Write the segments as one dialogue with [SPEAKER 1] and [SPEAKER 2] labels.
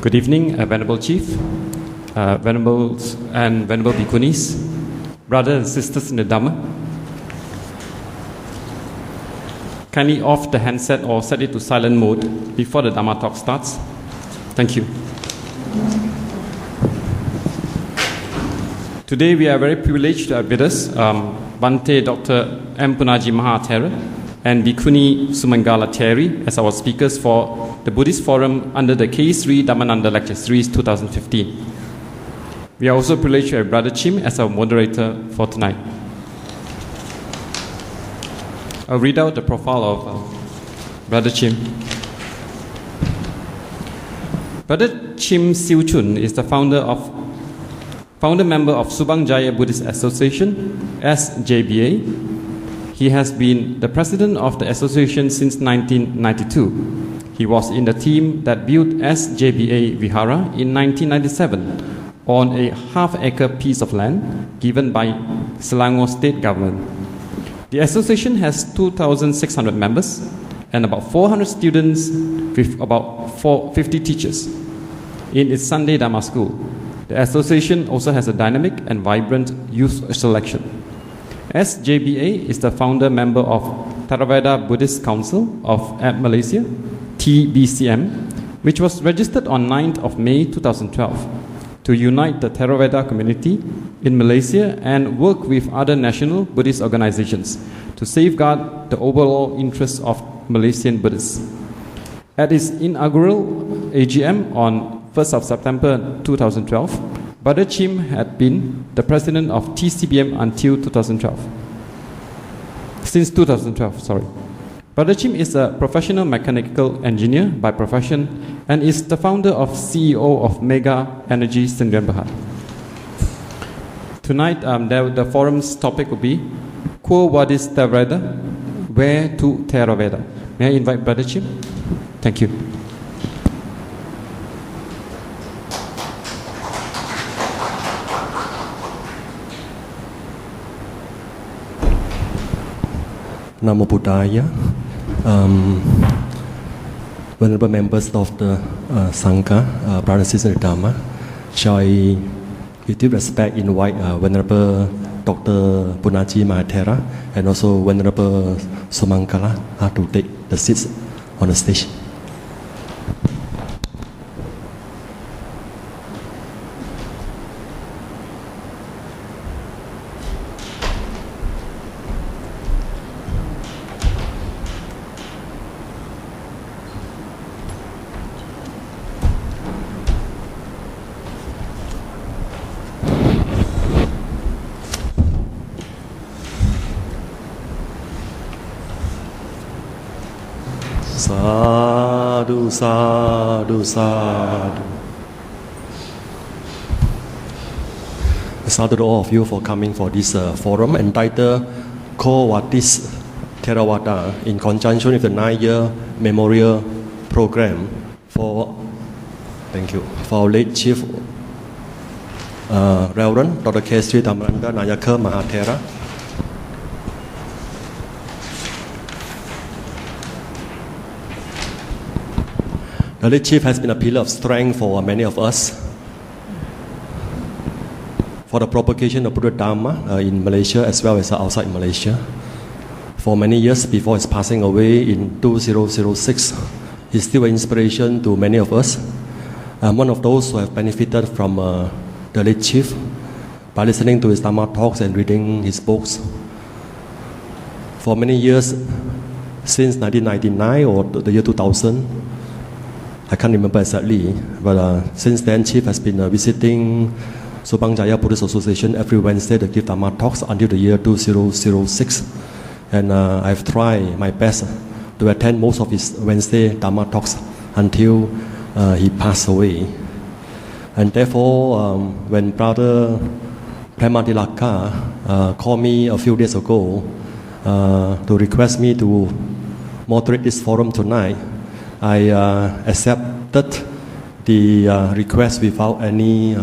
[SPEAKER 1] Good evening, Venerable Chief, Venerables and Venerable Bhikkhunis, brothers and sisters in the Dhamma. Kindly off the handset or set it to silent mode before the Dhamma talk starts. Thank you. Today we are very privileged to have with us Bhante Dr. M. Punnaji Mahathera and Bhikkhuni Sumangala Thera as our speakers for the Buddhist Forum under the K3 Dhammananda Lecture Series 2015. We are also privileged to have Brother Chim as our moderator for tonight. I'll read out the profile of Brother Chim. Brother Chim Siew Choon is the founder member of Subang Jaya Buddhist Association, SJBA. He has been the president of the association since 1992. He was in the team that built SJBA Vihara in 1997 on a half-acre piece of land given by Selangor state government. The association has 2,600 members and about 400 students with about 50 teachers in its Sunday Dhamma school. The association also has a dynamic and vibrant youth selection. SJBA is the founder member of Theravada Buddhist Council of Malaysia, TBCM, which was registered on 9th of May 2012 to unite the Theravada community in Malaysia and work with other national Buddhist organizations to safeguard the overall interests of Malaysian Buddhists. At its inaugural AGM on 1st of September 2012, Brother Chim had been the president of TCBM until 2012. Since 2012, sorry. Brother Chim is a professional mechanical engineer by profession and is the founder of CEO of Mega Energy Sdn Bhd. Tonight, the forum's topic will be QUO VADIS THERAVADA, Where to Theravada. May I invite Brother Chim? Thank you.
[SPEAKER 2] Namo Buddhaya, Venerable members of the Sangha, brothers and sisters in the Dhamma, shall I, with due respect, invite Venerable Dr. Punnaji Mahathera and also Venerable Sumangala to take the seats on the stage. Sadhu, sadhu, sadhu. Sadhu to all of you for coming for this forum entitled QUO VADIS THERAVADA in conjunction with the 9-year memorial program for our late Chief Reverend Dr. K3 Dhammananda Nayaka Mahathera. The late Chief has been a pillar of strength for many of us for the propagation of Buddha Dhamma in Malaysia as well as outside Malaysia. For many years before his passing away in 2006, he's still an inspiration to many of us. I'm one of those who have benefited from the late Chief by listening to his Dhamma talks and reading his books. For many years, since 1999 or the year 2000, I can't remember exactly, but since then, Chief has been visiting Subang Jaya Buddhist Association every Wednesday to give Dhamma talks until the year 2006. And I've tried my best to attend most of his Wednesday Dhamma talks until he passed away. And therefore, when Brother Premadilaka called me a few days ago to request me to moderate this forum tonight, I accepted the request without any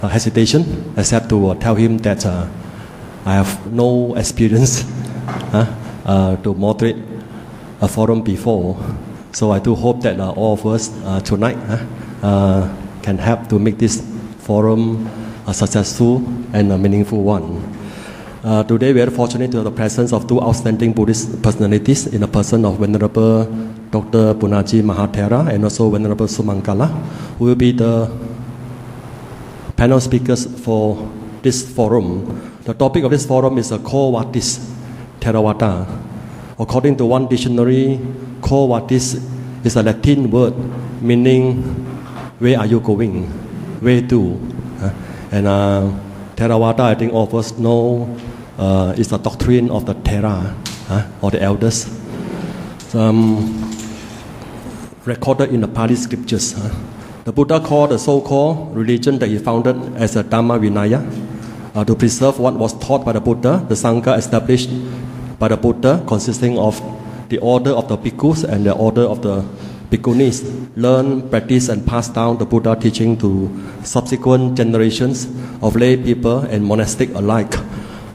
[SPEAKER 2] hesitation, except to tell him that I have no experience to moderate a forum before. So I do hope that all of us tonight can help to make this forum a successful and a meaningful one. Today we are fortunate to have the presence of two outstanding Buddhist personalities in the person of Venerable Dr. Punnaji Mahathera and also Venerable Sumangala, who will be the panel speakers for this forum. The topic of this forum is QUO VADIS THERAVADA. According to one dictionary, QUO VADIS is a Latin word meaning where are you going, where to. And Theravada, I think all of us know, is the doctrine of the Thera, or the elders, recorded in the Pali scriptures. The Buddha called the so-called religion that he founded as a Dhamma Vinaya to preserve what was taught by the Buddha. The Sangha established by the Buddha, consisting of the order of the bhikkhus and the order of the Bhikkhunis, learn, practice, and pass down the Buddha teaching to subsequent generations of lay people and monastic alike.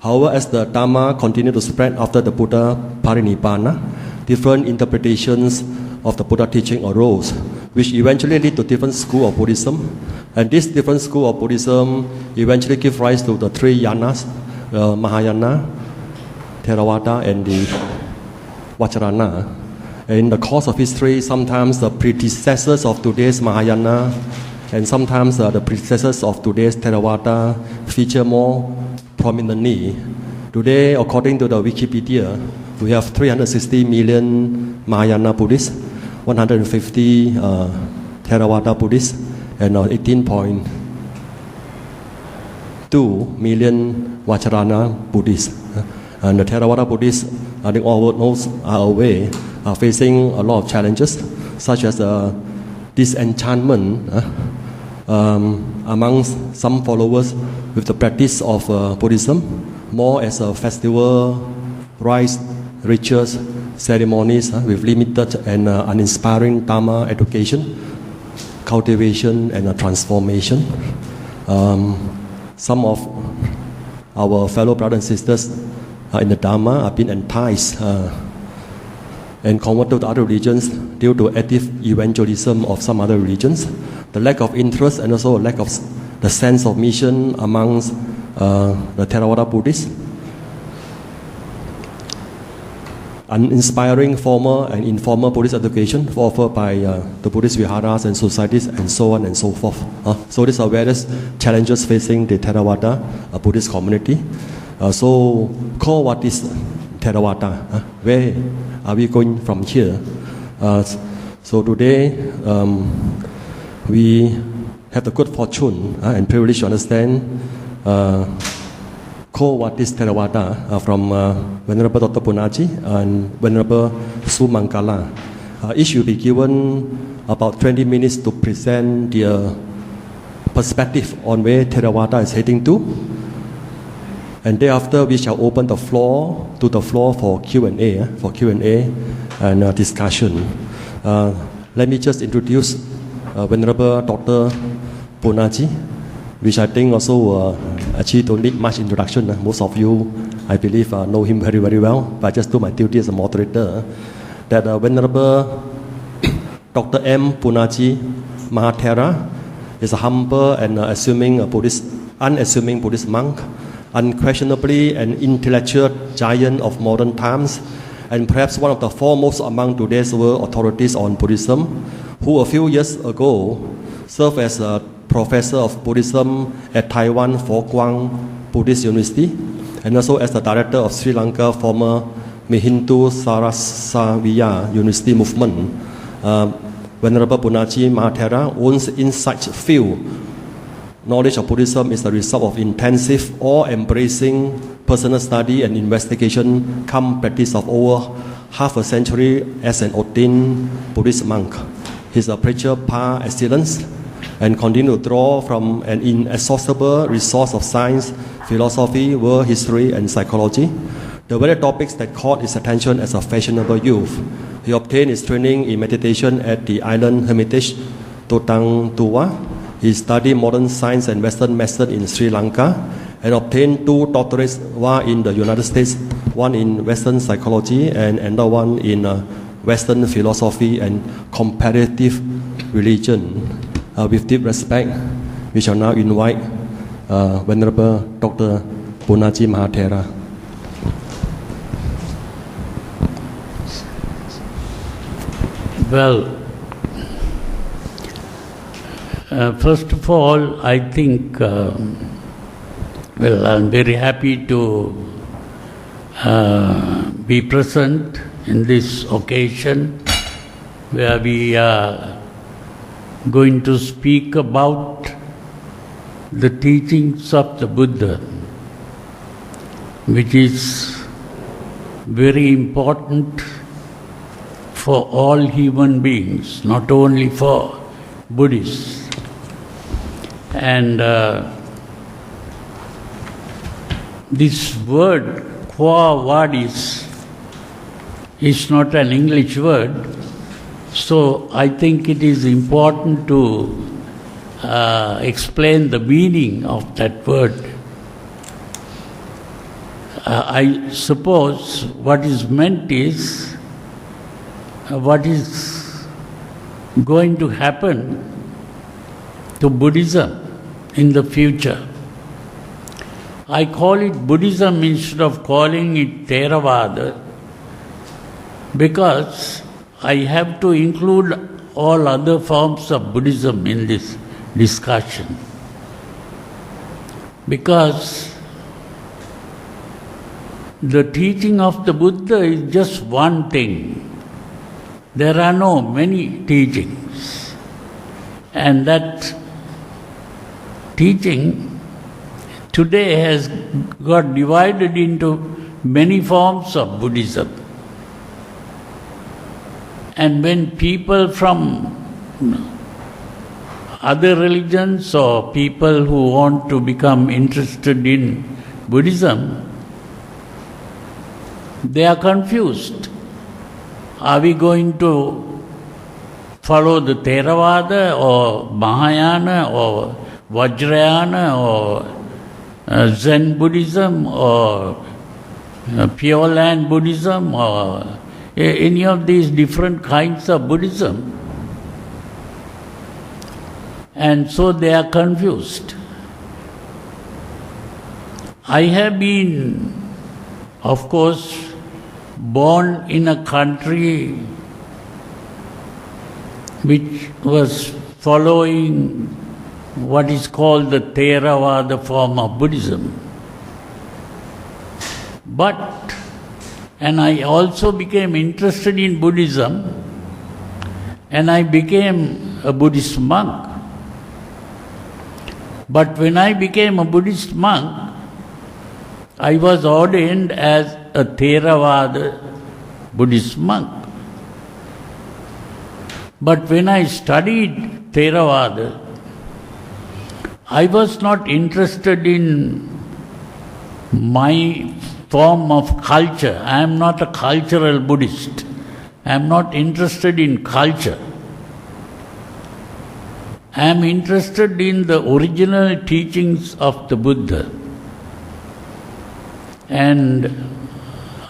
[SPEAKER 2] However, as the Dhamma continued to spread after the Buddha Parinibbana, different interpretations of the Buddha teaching arose, which eventually lead to different schools of Buddhism. And this different school of Buddhism eventually give rise to the three yanas, Mahayana, Theravada, and the Vajrayana. In the course of history, sometimes the predecessors of today's Mahayana and sometimes the predecessors of today's Theravada feature more prominently. Today, according to the Wikipedia, we have 360 million Mahayana Buddhists, 150 Theravada Buddhists, and 18.2 million Vajrayana Buddhists. And the Theravada Buddhists, I think all those are aware, are facing a lot of challenges, such as disenchantment amongst some followers with the practice of Buddhism, more as a festival, rites, rituals, ceremonies with limited and uninspiring Dhamma education, cultivation, and transformation. Some of our fellow brothers and sisters in the Dhamma have been enticed and converted to other religions due to active evangelism of some other religions, the lack of interest and also a lack of the sense of mission amongst the Theravada Buddhists, uninspiring formal and informal Buddhist education offered by the Buddhist Viharas and societies, and so on and so forth. So these are various challenges facing the Theravada Buddhist community. So QUO VADIS THERAVADA, where are we going from here? So today we have the good fortune and privilege to understand QUO VADIS THERAVADA from Venerable Dr. Punnaji and Venerable Sumangala. Each will be given about 20 minutes to present their perspective on where Theravada is heading to. And thereafter, we shall open the floor for Q&A, and discussion. Let me just introduce Venerable Dr. Punnaji, which I think also actually don't need much introduction. Most of you, I believe, know him very, very well. But I just do my duty as a moderator. That Venerable Dr. M. Punnaji Mahathera is a humble and unassuming Buddhist monk, unquestionably an intellectual giant of modern times, and perhaps one of the foremost among today's world authorities on Buddhism, who a few years ago served as a professor of Buddhism at Taiwan Fo Guang Buddhist University, and also as the director of Sri Lanka former Mihindu Sarasaviya University movement. Venerable Punnaji Mahathera owns insight field. Knowledge of Buddhism is the result of intensive, all-embracing personal study and investigation, come practice of over half a century as an ordained Buddhist monk. He's a preacher par excellence and continue to draw from an inexhaustible resource of science, philosophy, world history, and psychology, the very topics that caught his attention as a fashionable youth. He obtained his training in meditation at the Island Hermitage, Totang Tua. He studied modern science and Western medicine in Sri Lanka and obtained 2 doctorates, one in the United States, one in Western psychology, and another one in Western philosophy and comparative religion. With deep respect, we shall now invite Venerable Dr. Punnaji Mahathera.
[SPEAKER 3] Well, first of all, I think, I'm very happy to be present in this occasion where we are going to speak about the teachings of the Buddha, which is very important for all human beings, not only for Buddhists. And this word, QUO VADIS, is not an English word, so I think it is important to explain the meaning of that word. I suppose what is meant is what is going to happen to Buddhism in the future. I call it Buddhism instead of calling it Theravada because I have to include all other forms of Buddhism in this discussion. Because the teaching of the Buddha is just one thing. There are no many teachings. And that teaching today has got divided into many forms of Buddhism. And when people from other religions or people who want to become interested in Buddhism, they are confused. Are we going to follow the Theravada or Mahayana or Vajrayana or Zen Buddhism or Pure Land Buddhism or any of these different kinds of Buddhism? And so they are confused. I have been, of course, born in a country which was following what is called the Theravada form of Buddhism. And I also became interested in Buddhism, and I became a Buddhist monk. But when I became a Buddhist monk, I was ordained as a Theravada Buddhist monk. But when I studied Theravada, I was not interested in my form of culture. I am not a cultural Buddhist. I am not interested in culture. I am interested in the original teachings of the Buddha. And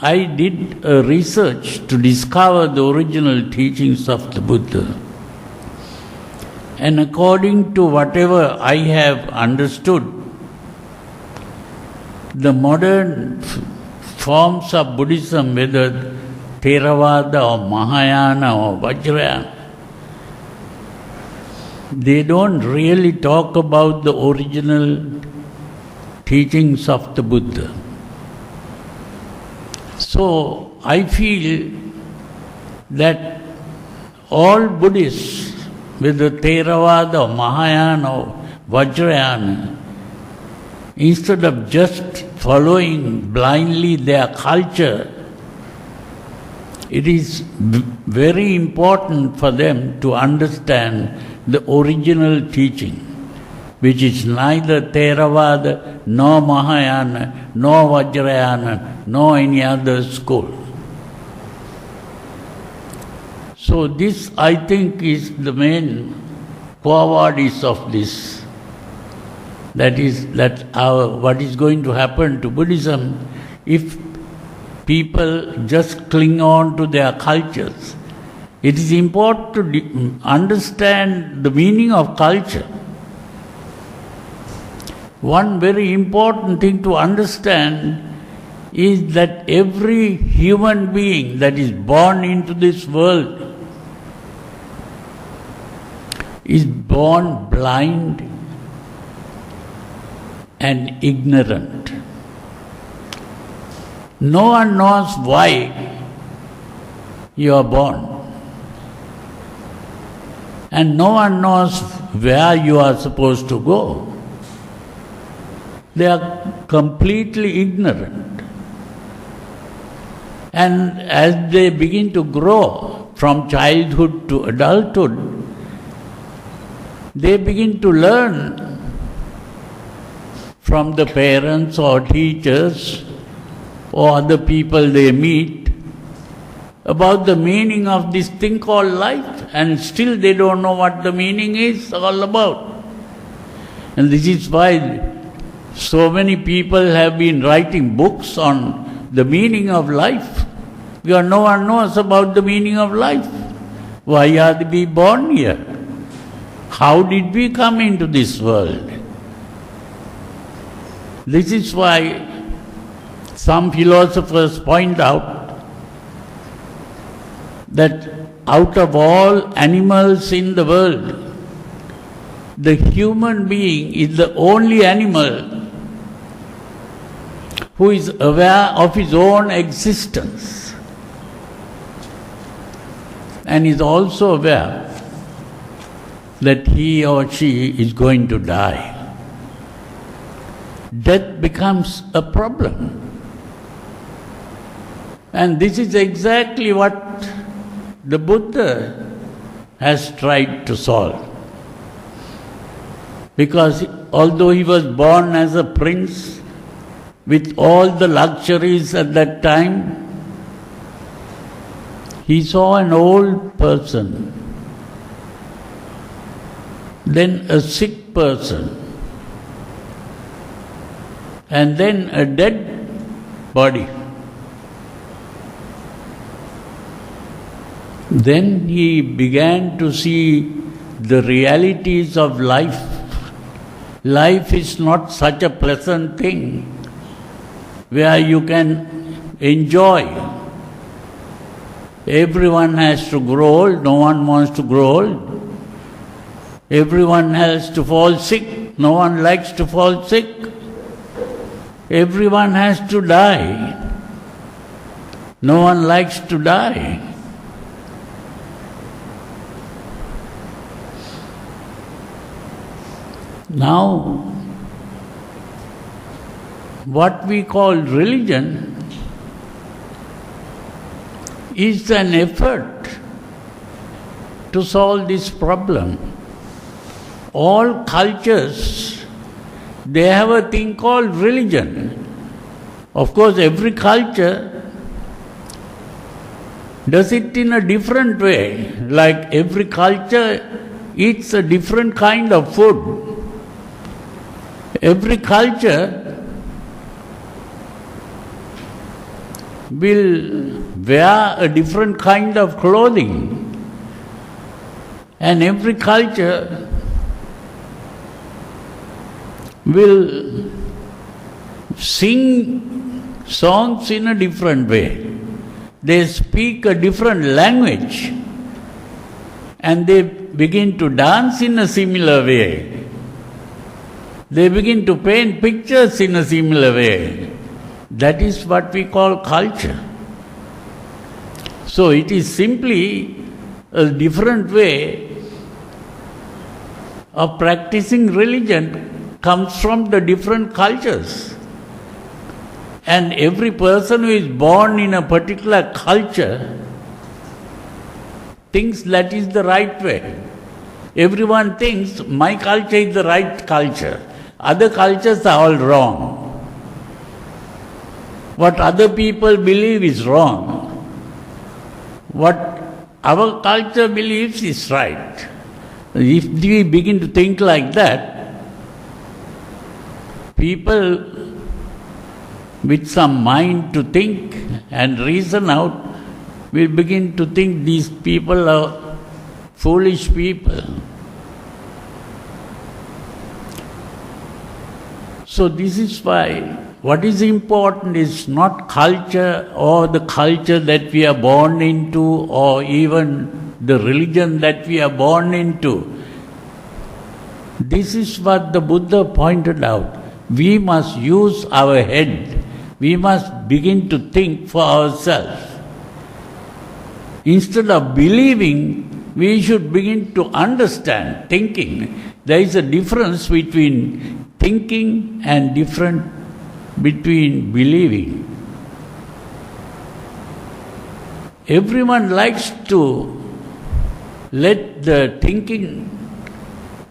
[SPEAKER 3] I did a research to discover the original teachings of the Buddha. And according to whatever I have understood, the modern forms of Buddhism, whether Theravada or Mahayana or Vajrayana, they don't really talk about the original teachings of the Buddha. So I feel that all Buddhists, whether Theravada or Mahayana or Vajrayana, instead of just following blindly their culture, it is very important for them to understand the original teaching, which is neither Theravada, nor Mahayana, nor Vajrayana, nor any other school. So this, I think, is the main QUO VADIS of this. That is, what is going to happen to Buddhism if people just cling on to their cultures It is important to understand the meaning of culture. One very important thing to understand is that every human being that is born into this world is born blind and ignorant. No one knows why you are born. And no one knows where you are supposed to go. They are completely ignorant. And as they begin to grow from childhood to adulthood, they begin to learn from the parents or teachers or other people they meet about the meaning of this thing called life, and still they don't know what the meaning is all about. And this is why so many people have been writing books on the meaning of life, because no one knows about the meaning of life. Why are we born here? How did we come into this world? This is why some philosophers point out that out of all animals in the world, the human being is the only animal who is aware of his own existence and is also aware that he or she is going to die. Death becomes a problem. And this is exactly what the Buddha has tried to solve. Because although he was born as a prince with all the luxuries at that time, he saw an old person, then a sick person, and then a dead body. Then he began to see the realities of life. Life is not such a pleasant thing where you can enjoy. Everyone has to grow old, no one wants to grow old. Everyone has to fall sick, no one likes to fall sick. Everyone has to die, no one likes to die. Now, what we call religion is an effort to solve this problem. All cultures, they have a thing called religion. Of course, every culture does it in a different way. Like every culture eats a different kind of food. Every culture will wear a different kind of clothing. And every culture will sing songs in a different way. They speak a different language. And they begin to dance in a similar way. They begin to paint pictures in a similar way. That is what we call culture. So it is simply a different way of practicing religion comes from the different cultures. And every person who is born in a particular culture thinks that is the right way. Everyone thinks my culture is the right culture. Other cultures are all wrong. What other people believe is wrong. What our culture believes is right. If we begin to think like that, people with some mind to think and reason out we begin to think these people are foolish people. So this is why what is important is not culture or the culture that we are born into or even the religion that we are born into. This is what the Buddha pointed out. We must use our head. We must begin to think for ourselves. Instead of believing, we should begin to understand, thinking. There is a difference between thinking and different between believing. Everyone likes to let the thinking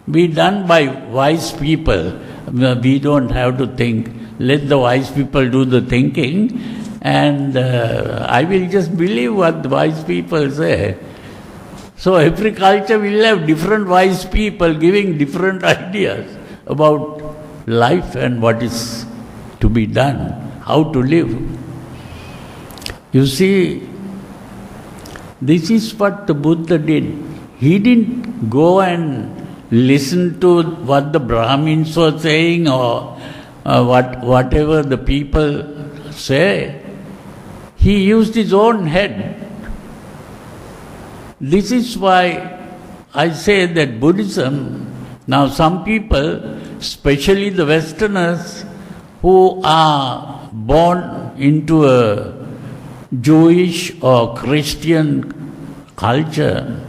[SPEAKER 3] be done by wise people. We don't have to think. Let the wise people do the thinking, and I will just believe what the wise people say. So every culture will have different wise people giving different ideas about life and what is to be done, how to live. You see, this is what the Buddha did. He didn't go and listen to what the Brahmins were saying or whatever the people say. He used his own head. This is why I say that Buddhism, now some people, especially the Westerners, who are born into a Jewish or Christian culture,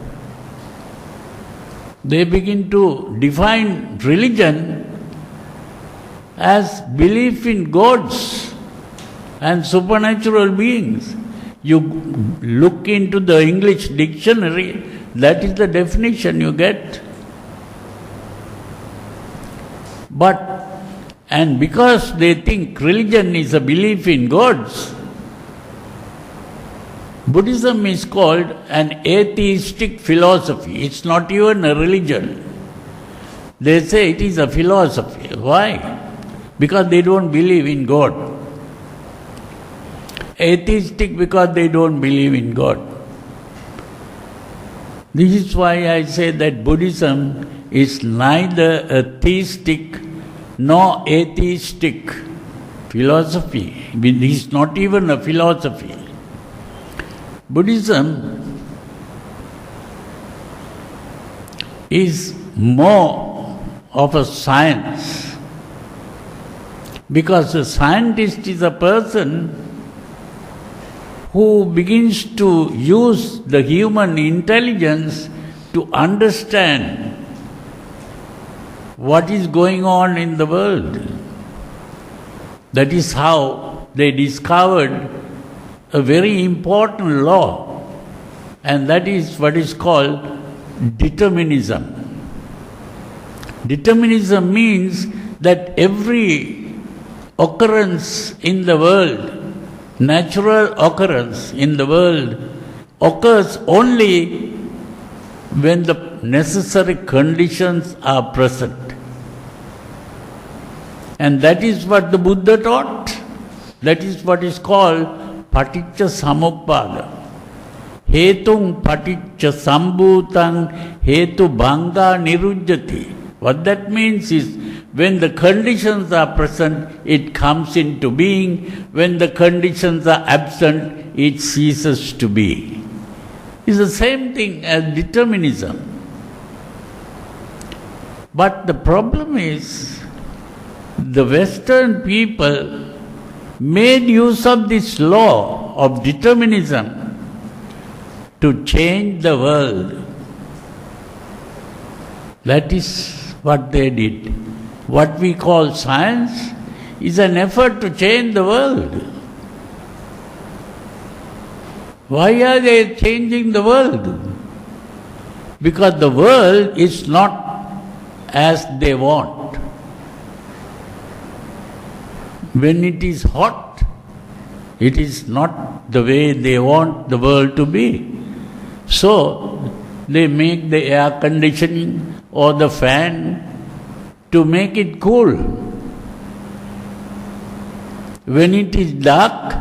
[SPEAKER 3] they begin to define religion as belief in gods and supernatural beings. You look into the English dictionary, that is the definition you get. And because they think religion is a belief in gods, Buddhism is called an atheistic philosophy. It's not even a religion. They say it is a philosophy. Why? Because they don't believe in God. Atheistic because they don't believe in God. This is why I say that Buddhism is neither a theistic nor atheistic philosophy. It is not even a philosophy. Buddhism is more of a science, because a scientist is a person who begins to use the human intelligence to understand what is going on in the world. That is how they discovered a very important law, and that is what is called determinism. Determinism means that every occurrence in the world, natural occurrence in the world, occurs only when the necessary conditions are present. And that is what the Buddha taught. That is what is called paticca samuppada. Hetung paticca sambhutang hetu bhanga nirujjati. What that means is, when the conditions are present, it comes into being. When the conditions are absent, it ceases to be. It's the same thing as determinism. But the problem is, the Western people made use of this law of determinism to change the world. That is what they did. What we call science is an effort to change the world. Why are they changing the world? Because the world is not as they want. When it is hot, it is not the way they want the world to be. So, they make the air conditioning or the fan to make it cool. When it is dark,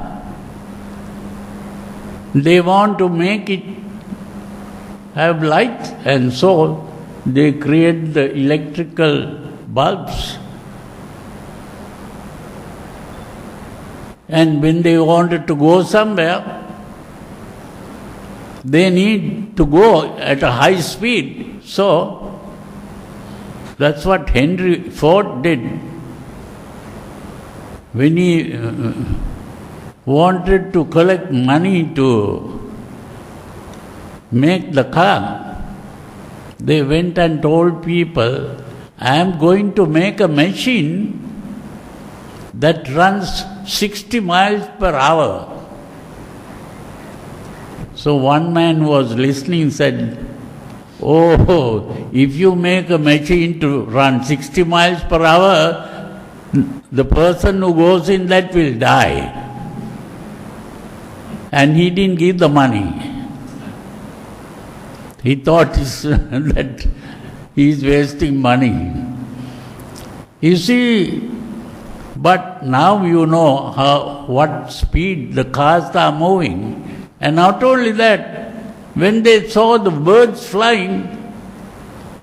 [SPEAKER 3] they want to make it have light, and so they create the electrical bulbs. And when they wanted to go somewhere, they need to go at a high speed. So that's what Henry Ford did. When he wanted to collect money to make the car, they went and told people, I am going to make a machine that runs 60 miles per hour. So one man was listening, said, oh, if you make a machine to run 60 miles per hour, the person who goes in that will die. And he didn't give the money. He thought that he is wasting money. You see, but now you know what speed the cars are moving. And not only that, when they saw the birds flying,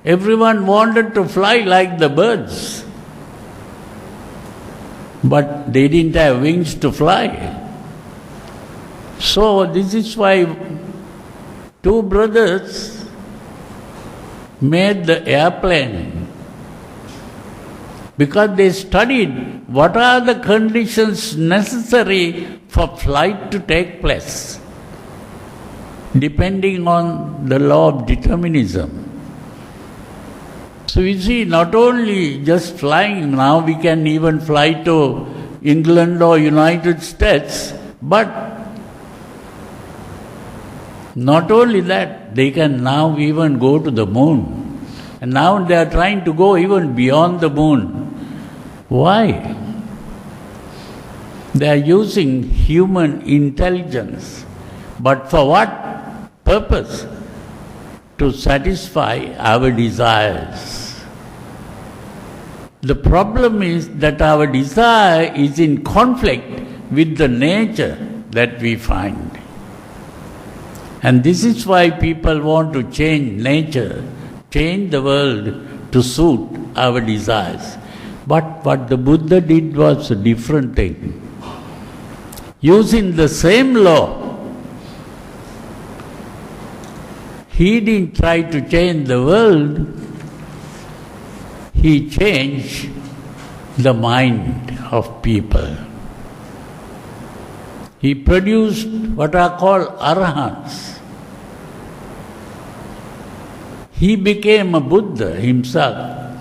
[SPEAKER 3] everyone wanted to fly like the birds. But they didn't have wings to fly. So this is why two brothers made the airplane, because they studied what are the conditions necessary for flight to take place, depending on the law of determinism. So you see, not only just flying, now we can even fly to England or United States, but not only that, they can now even go to the moon. And now they are trying to go even beyond the moon. Why? They are using human intelligence. But for what purpose? To satisfy our desires. The problem is that our desire is in conflict with the nature that we find. And this is why people want to change nature, change the world to suit our desires. But what the Buddha did was a different thing. Using the same law, he didn't try to change the world, he changed the mind of people. He produced what are called arahants. He became a Buddha himself.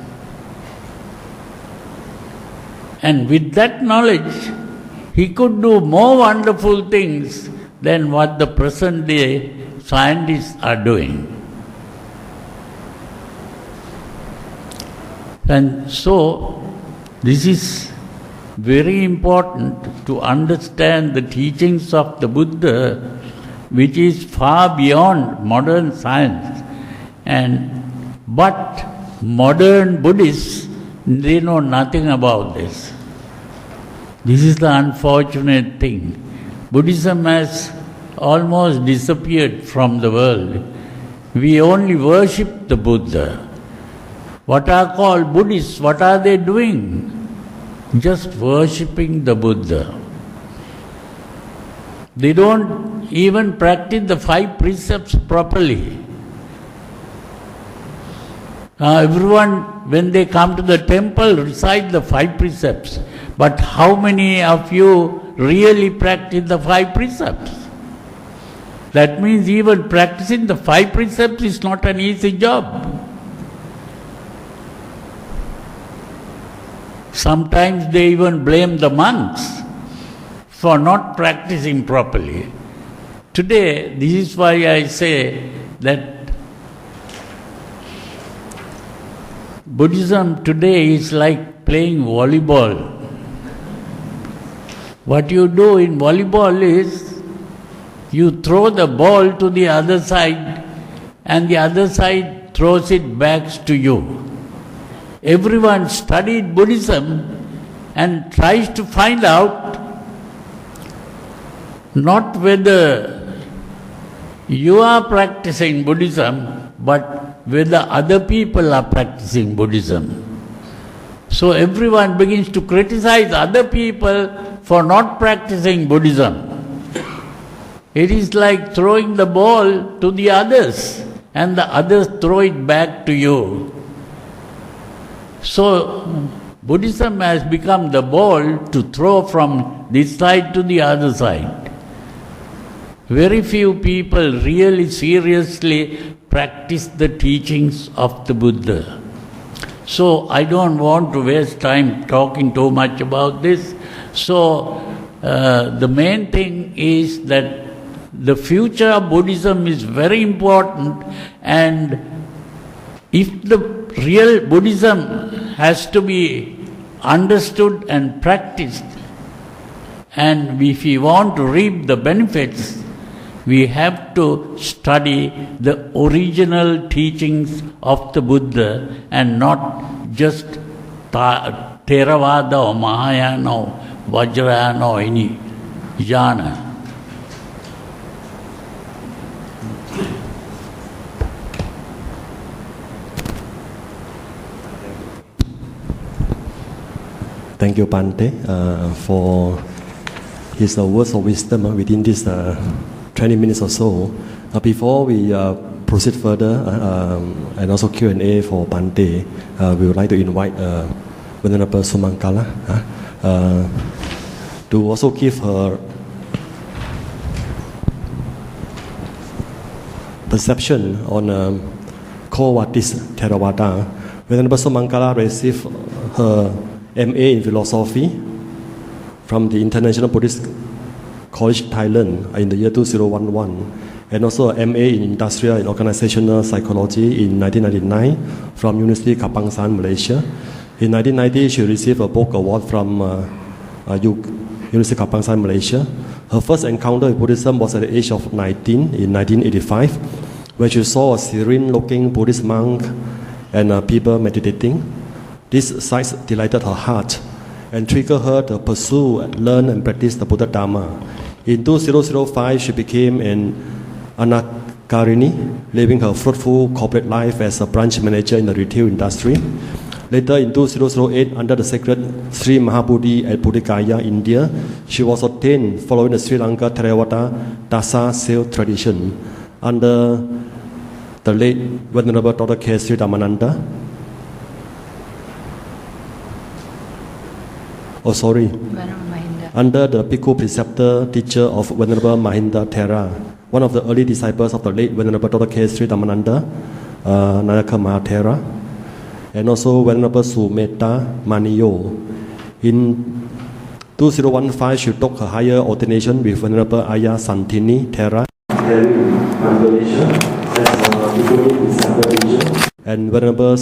[SPEAKER 3] And with that knowledge, he could do more wonderful things than what the present day scientists are doing. And so, this is very important to understand the teachings of the Buddha, which is far beyond modern science. But modern Buddhists, they know nothing about this. This is the unfortunate thing. Buddhism has almost disappeared from the world. We only worship the Buddha. What are called Buddhists, what are they doing? Just worshipping the Buddha. They don't even practice the 5 precepts properly. Everyone, when they come to the temple, recite the 5 precepts. But how many of you really practice the 5 precepts? That means even practicing the 5 precepts is not an easy job. Sometimes they even blame the monks for not practicing properly. Today, this is why I say that Buddhism today is like playing volleyball. What you do in volleyball is you throw the ball to the other side and the other side throws it back to you. Everyone studied Buddhism and tries to find out not whether you are practicing Buddhism, but whether other people are practicing Buddhism. So everyone begins to criticize other people for not practicing Buddhism. It is like throwing the ball to the others, and the others throw it back to you. So Buddhism has become the ball to throw from this side to the other side. Very few people really seriously practice the teachings of the Buddha. So I don't want to waste time talking too much about this. So the main thing is that the future of Buddhism is very important, and if the real Buddhism has to be understood and practiced, and if we want to reap the benefits, we have to study the original teachings of the Buddha and not just Theravada or Mahayana or Vajrayana or any jhana.
[SPEAKER 2] Thank you, Bhante, for his words of wisdom within this 20 minutes or so. Before we proceed further and also Q&A for Bhante, we would like to invite Venerable Sumangala to also give her perception on QUO VADIS THERAVADA. Venerable Sumangala received her MA in Philosophy from the International Buddhist College, Thailand in the year 2011, and also a MA in Industrial and Organizational Psychology in 1999 from University Kapangsaan, Malaysia. In 1990, she received a book award from University Kapangsaan, Malaysia. Her first encounter with Buddhism was at the age of 19 in 1985, where she saw a serene-looking Buddhist monk and people meditating. These sights delighted her heart and triggered her to pursue, learn and practice the Buddha Dharma. In 2005, she became an Anakarini, living her fruitful corporate life as a branch manager in the retail industry. Later in 2008, under the sacred Sri Mahabodhi at Buddhagaya, India, she was ordained following the Sri Lanka Theravada Dasa Sale tradition under the late Venerable Dr. K. Sri Dhammananda. Under the Bhikkhu preceptor teacher of Venerable Thera, one of the early disciples of the late Venerable Dr. K. Sri Dhammananda, Nayaka Mahathera, and also Venerable Sumeta Maniyo. In 2015, she took her higher ordination with Venerable Ayya Santini Thera, and Venerable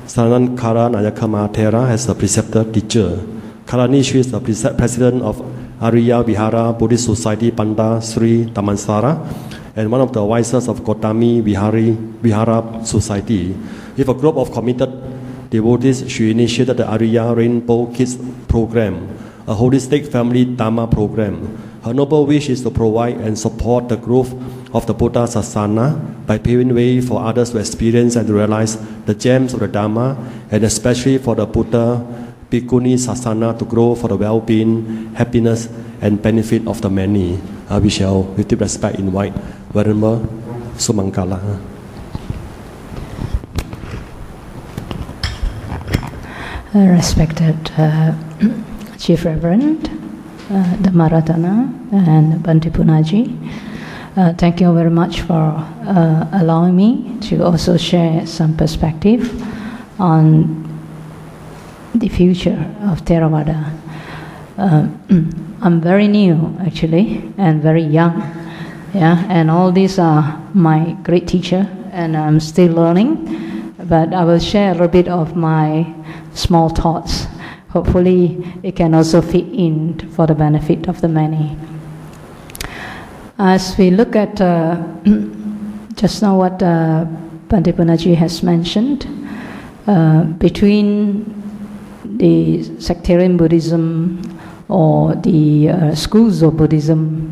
[SPEAKER 2] Sanankara Nayaka Mahathera as a preceptor teacher. Currently, she is the president of Arya Vihara Buddhist Society Panda Sri Dhammansara and one of the advisors of Gotami Vihara Society. With a group of committed devotees, she initiated the Arya Rainbow Kids Program, a holistic family Dharma program. Her noble wish is to provide and support the growth of the Buddha Sasana by paving way for others to experience and to realize the gems of the Dharma, and especially for the Buddha Bhikkhuni Sasana to grow for the well-being, happiness, and benefit of the many. We shall, with deep respect, invite Venerable Sumangala.
[SPEAKER 4] Respected Chief Reverend, Dhammaratana, and Bhante Punnaji, thank you very much for allowing me to also share some perspective on the future of Theravada. I'm very new actually and very young, and all these are my great teacher and I'm still learning, but I will share a little bit of my small thoughts. Hopefully it can also fit in for the benefit of the many. As we look at just now what Bhante Punnaji has mentioned, between the sectarian Buddhism or the schools of Buddhism,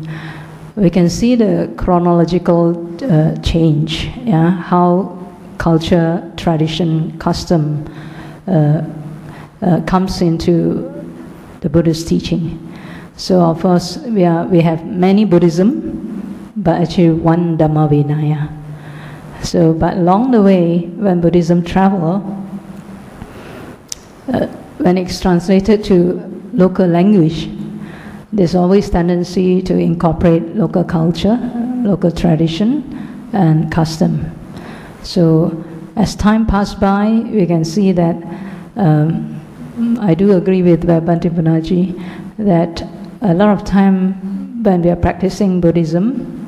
[SPEAKER 4] we can see the chronological change, yeah, how culture, tradition, custom comes into the Buddhist teaching. So of course we have many Buddhism, but actually one Dhamma Vinaya. So, but along the way, when Buddhism travel, when it's translated to local language, there's always tendency to incorporate local culture, local tradition, and custom. So, as time passed by, we can see that I do agree with Bhante Punnaji that a lot of time when we are practicing Buddhism,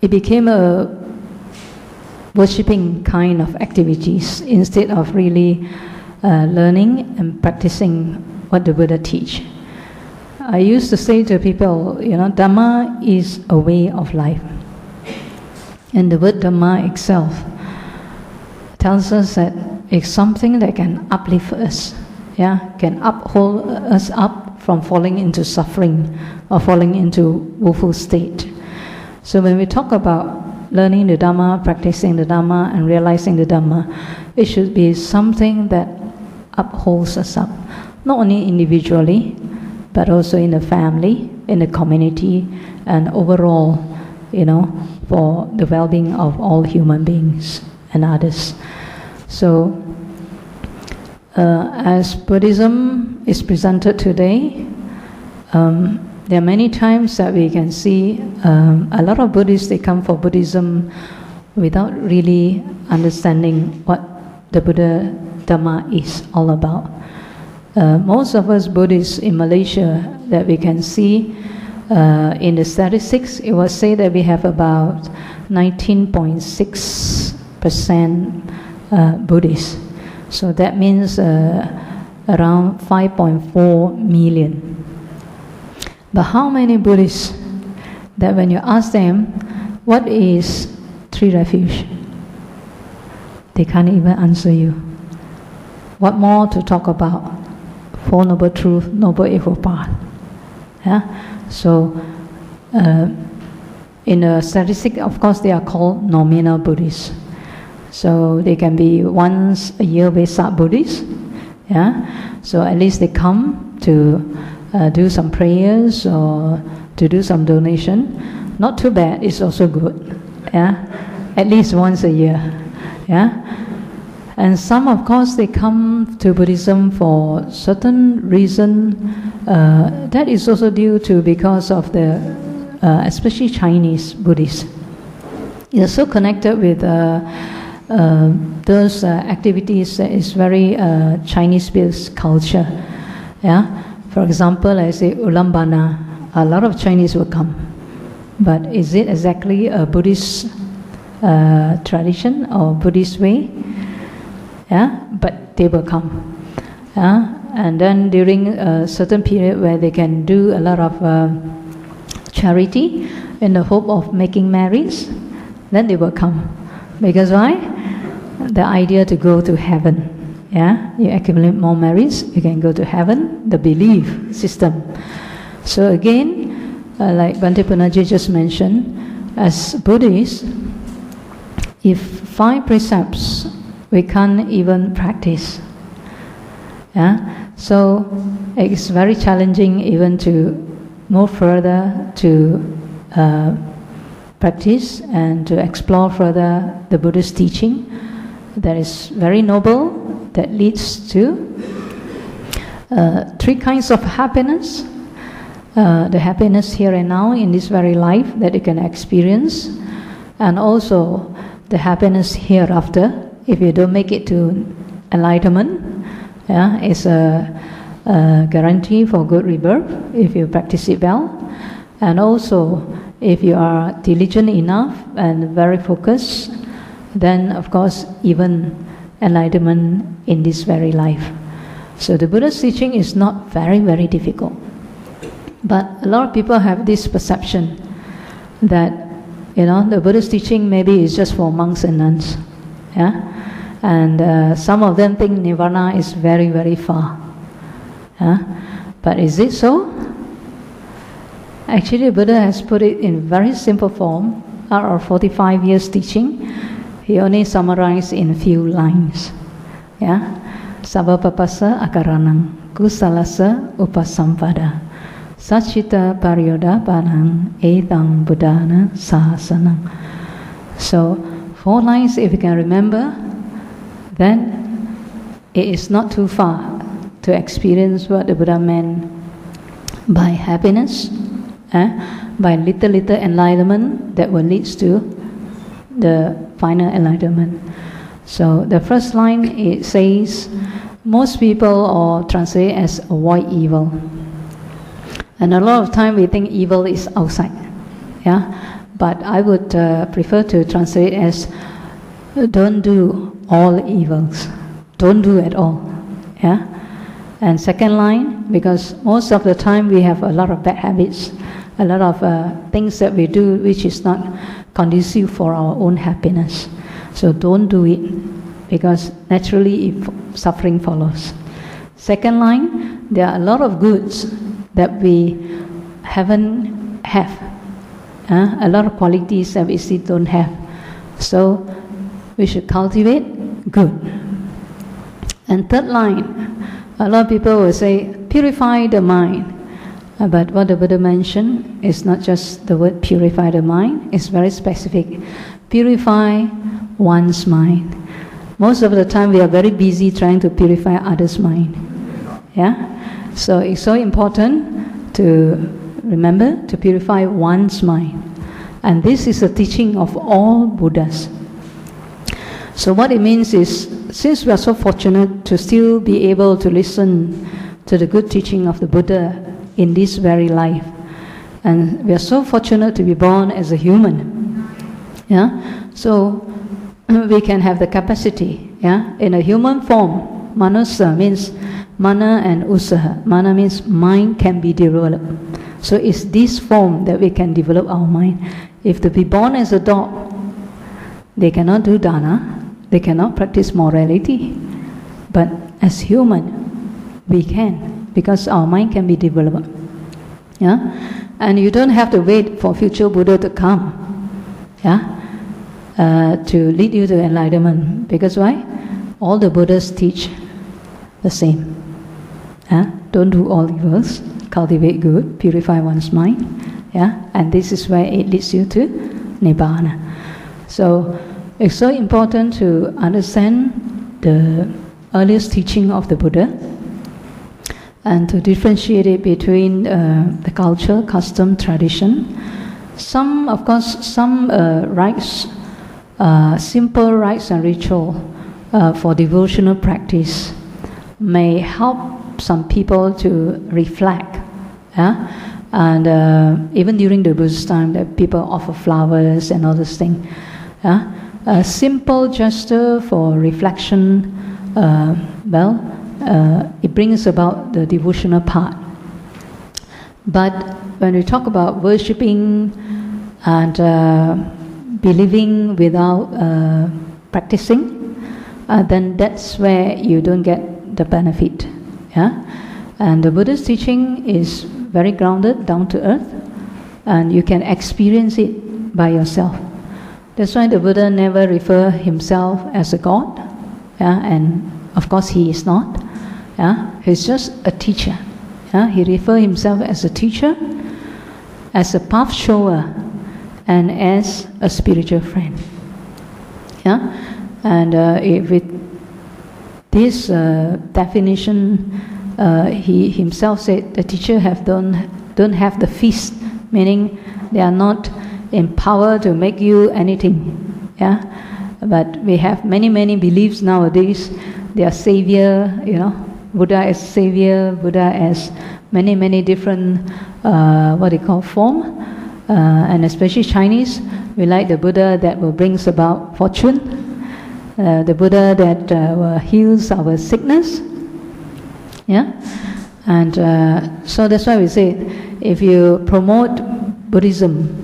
[SPEAKER 4] it became a worshipping kind of activities instead of really learning and practicing what the Buddha teach. I used to say to people, Dhamma is a way of life. And the word Dhamma itself tells us that it's something that can uplift us, can uphold us up from falling into suffering or falling into woeful state. So when we talk about learning the Dhamma, practicing the Dhamma, and realizing the Dhamma, it should be something that upholds us up, not only individually, but also in the family, in the community, and overall, for the well-being of all human beings and others. So, as Buddhism is presented today, there are many times that we can see a lot of Buddhists, they come for Buddhism without really understanding what the Buddha Dhamma is all about. Most of us Buddhists in Malaysia that we can see in the statistics, it was say that we have about 19.6% Buddhists. So that means around 5.4 million. But how many Buddhists that when you ask them, what is Three Refuge? They can't even answer you. What more to talk about? Four Noble Truths, Noble Eightfold Path. So, in a statistic, of course, they are called nominal Buddhists. So they can be once a year Vesak Buddhists. So at least they come to do some prayers or to do some donation. Not too bad, it's also good. At least once a year. And some, of course, they come to Buddhism for certain reason. That is also due to because of the, especially Chinese Buddhists. They are so connected with those activities that is very Chinese-based culture. For example, I say Ulambana, a lot of Chinese will come. But is it exactly a Buddhist tradition or Buddhist way? But they will come. And then during a certain period where they can do a lot of charity in the hope of making marriage, then they will come. Because why? The idea to go to heaven. You accumulate more merits, you can go to heaven, the belief system. So again, like Bhante Punnaji just mentioned, as Buddhists, if 5 precepts we can't even practice, so it's very challenging even to move further to practice and to explore further the Buddhist teaching that is very noble, that leads to 3 kinds of happiness. The happiness here and now in this very life that you can experience, and also the happiness hereafter if you don't make it to enlightenment. It's a guarantee for good rebirth if you practice it well, and also if you are diligent enough and very focused, then of course even enlightenment in this very life. So the Buddha's teaching is not very, very difficult. But a lot of people have this perception that, the Buddhist teaching maybe is just for monks and nuns. And some of them think Nirvana is very, very far. But is it so? Actually, Buddha has put it in very simple form. Out of 45 years teaching, he only summarized in a few lines. Yeah, Sabapapasa akaranang kusalasa upasampada sachita paryoda panang etang buddhana sahasanang. So 4 lines, if you can remember, then it is not too far to experience what the Buddha meant by happiness, by little enlightenment that will lead to the final enlightenment. So the first line, it says, most people or translate as avoid evil. And a lot of time we think evil is outside. Yeah, but I would prefer to translate as don't do all evils. Don't do at all. Yeah. And second line, because most of the time we have a lot of bad habits, a lot of things that we do which is not conducive for our own happiness. So don't do it, because naturally suffering follows. Second line, there are a lot of goods that we haven't have. A lot of qualities that we still don't have. So we should cultivate good. And third line, a lot of people will say, purify the mind. But what the Buddha mentioned is not just the word purify the mind, it's very specific. Purify one's mind. Most of the time we are very busy trying to purify others' mind. Yeah? So it's so important to remember to purify one's mind. And this is a teaching of all Buddhas. So what it means is, since we are so fortunate to still be able to listen to the good teaching of the Buddha in this very life, and we are so fortunate to be born as a human, yeah, so we can have the capacity, yeah, in a human form. Manusa means mana and usaha. Mana means mind can be developed. So it's this form that we can develop our mind. If to be born as a dog, they cannot do dana, they cannot practice morality. But as human, we can, because our mind can be developed. Yeah? And you don't have to wait for future Buddha to come, yeah, to lead you to enlightenment. Because why? All the Buddhas teach the same. Don't do all evils, cultivate good, purify one's mind. Yeah? And this is where it leads you to Nibbana. So it's so important to understand the earliest teaching of the Buddha and to differentiate it between the culture, custom, tradition. Some rites, simple rites and ritual for devotional practice may help some people to reflect. And even during the Buddhist time, that people offer flowers and all those things. A simple gesture for reflection, it brings about the devotional part. But when we talk about worshipping and believing without practicing, then that's where you don't get the benefit. Yeah? And the Buddha's teaching is very grounded, down to earth, and you can experience it by yourself. That's why the Buddha never referred himself as a god, and of course he is not. He's just a teacher. He referred himself as a teacher, as a path shower, and as a spiritual friend. And with this definition, he himself said the teacher don't have the fist, meaning they are not in power to make you anything. But we have many beliefs nowadays. They are savior, Buddha as savior, Buddha as many different form, and especially Chinese, we like the Buddha that will brings about fortune, the Buddha that heals our sickness. And so that's why we say, if you promote Buddhism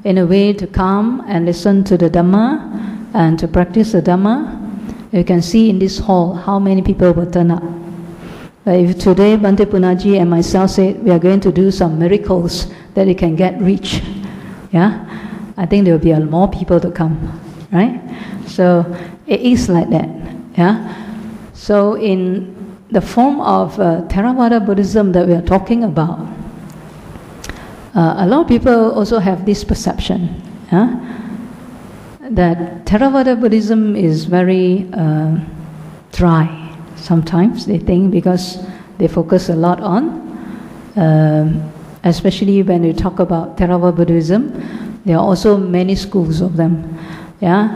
[SPEAKER 4] in a way to come and listen to the Dhamma and to practice the Dhamma, you can see in this hall how many people will turn up. But if today Bhante Punnaji and myself say we are going to do some miracles that it can get rich, yeah, I think there will be more people to come, right? So it is like that, yeah. So in the form of Theravada Buddhism that we are talking about, a lot of people also have this perception, yeah, that Theravada Buddhism is very dry. Sometimes they think because they focus a lot on, especially when you talk about Theravada Buddhism, there are also many schools of them. Yeah,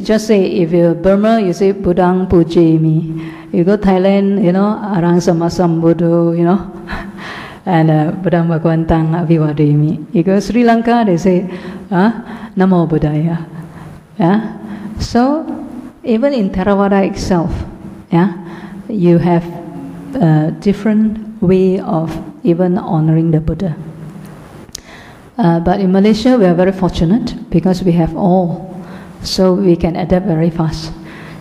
[SPEAKER 4] just say if you're Burma, you say Budang Pujimi. You go Thailand, you know, Arang Samasam Buddhu, you know, and Budang Bhagwantang Avivadimi. You go Sri Lanka, they say Namo Buddhaya. Yeah, so even in Theravada itself, yeah, you have a different way of even honoring the Buddha. But in Malaysia, we are very fortunate because we have all, so we can adapt very fast.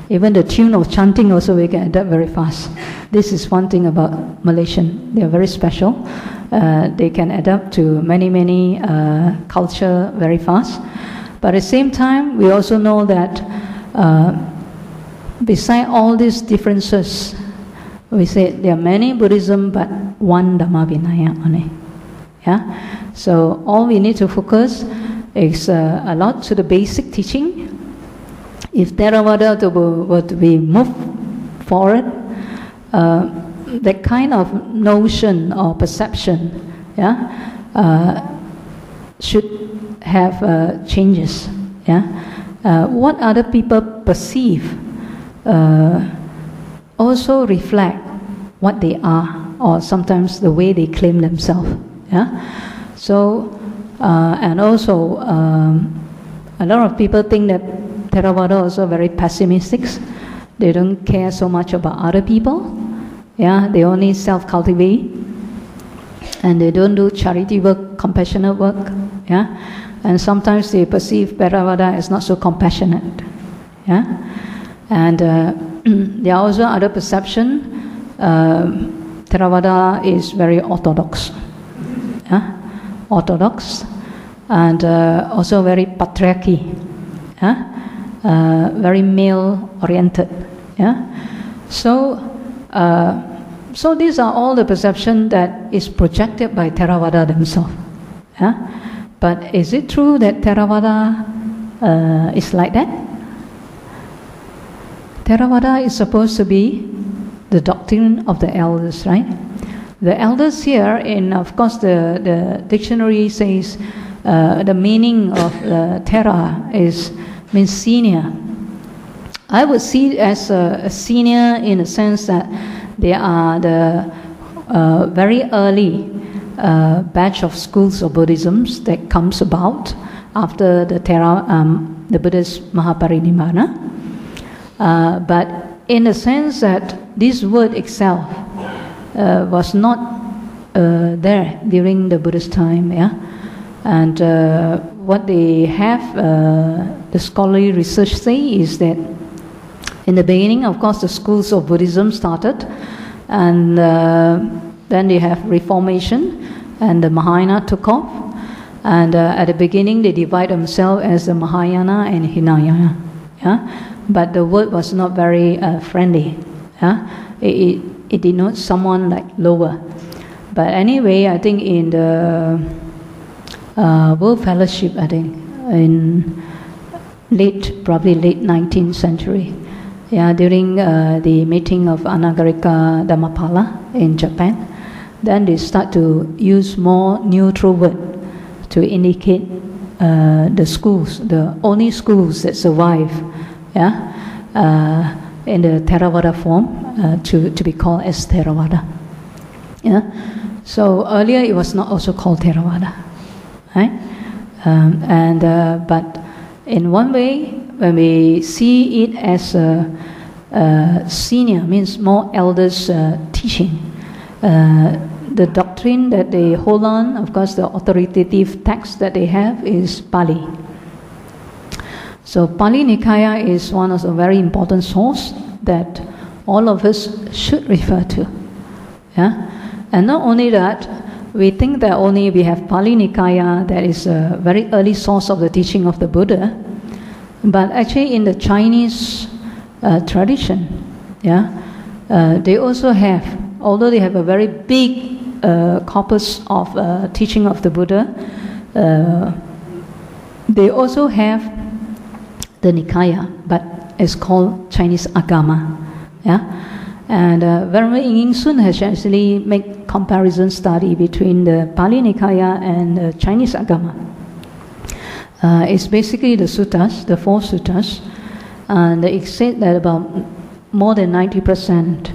[SPEAKER 4] Even the tune of chanting also we can adapt very fast. This is one thing about Malaysian. They are very special. They can adapt to many culture very fast. But at the same time, we also know that beside all these differences, we say there are many Buddhism, but one Dhamma Vinaya only. Yeah? So all we need to focus is a lot to the basic teaching. If Theravada were to be moved forward, that kind of notion or perception, yeah, should have changes. Yeah? What other people perceive also reflect what they are, or sometimes the way they claim themselves. Yeah? So, and also a lot of people think that Theravada also very pessimistic. They don't care so much about other people. Yeah, they only self-cultivate, and they don't do charity work, compassionate work. Yeah, and sometimes they perceive Theravada as not so compassionate. Yeah, and there are also other perception. Theravada is very orthodox. Yeah, orthodox, and also very patriarchy. Yeah. Very male-oriented, yeah. So these are all the perception that is projected by Theravada themselves, yeah. But is it true that Theravada is like that? Theravada is supposed to be the doctrine of the elders, right? The elders here, in of course the dictionary says the meaning of Thera means senior. I would see it as a senior in the sense that they are the very early batch of schools of Buddhism that comes about after the Thera, the Buddha's Mahaparinibbana. But in the sense that this word itself was not there during the Buddhist time, yeah. And what they have, the scholarly research say, is that in the beginning, of course, the schools of Buddhism started, and then they have Reformation, and the Mahayana took off. And at the beginning, they divide themselves as the Mahayana and Hinayana. Yeah? But the word was not very friendly. Yeah? It denotes someone like lower. But anyway, I think in the World Fellowship, I think, in probably late 19th century, yeah, during the meeting of Anagarika Dhammapala in Japan, then they start to use more neutral word to indicate the schools, the only schools that survive, yeah, in the Theravada form, to be called as Theravada. Yeah, so earlier it was not also called Theravada. Right? But in one way, when we see it as a senior, means more elders teaching, the doctrine that they hold on, of course, the authoritative text that they have is Pali. So Pali Nikaya is one of the very important source that all of us should refer to. Yeah? And not only that, we think that only we have Pali Nikaya, that is a very early source of the teaching of the Buddha, but actually in the Chinese tradition, they also have, although they have a very big corpus of teaching of the Buddha, they also have the Nikaya, but it's called Chinese Agama. And Venerable Ying Sun has actually made comparison study between the Pali Nikaya and the Chinese Agama. It's basically the suttas, the 4 suttas, and it's said that about more than 90%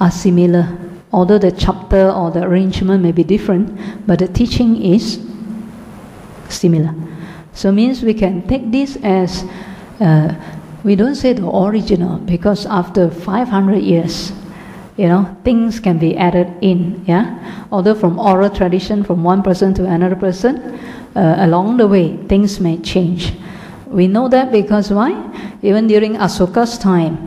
[SPEAKER 4] are similar. Although the chapter or the arrangement may be different, but the teaching is similar. So means we can take this as, we don't say the original, because after 500 years, things can be added in, Although from oral tradition, from one person to another person, along the way, things may change. We know that because why? Even during Asoka's time,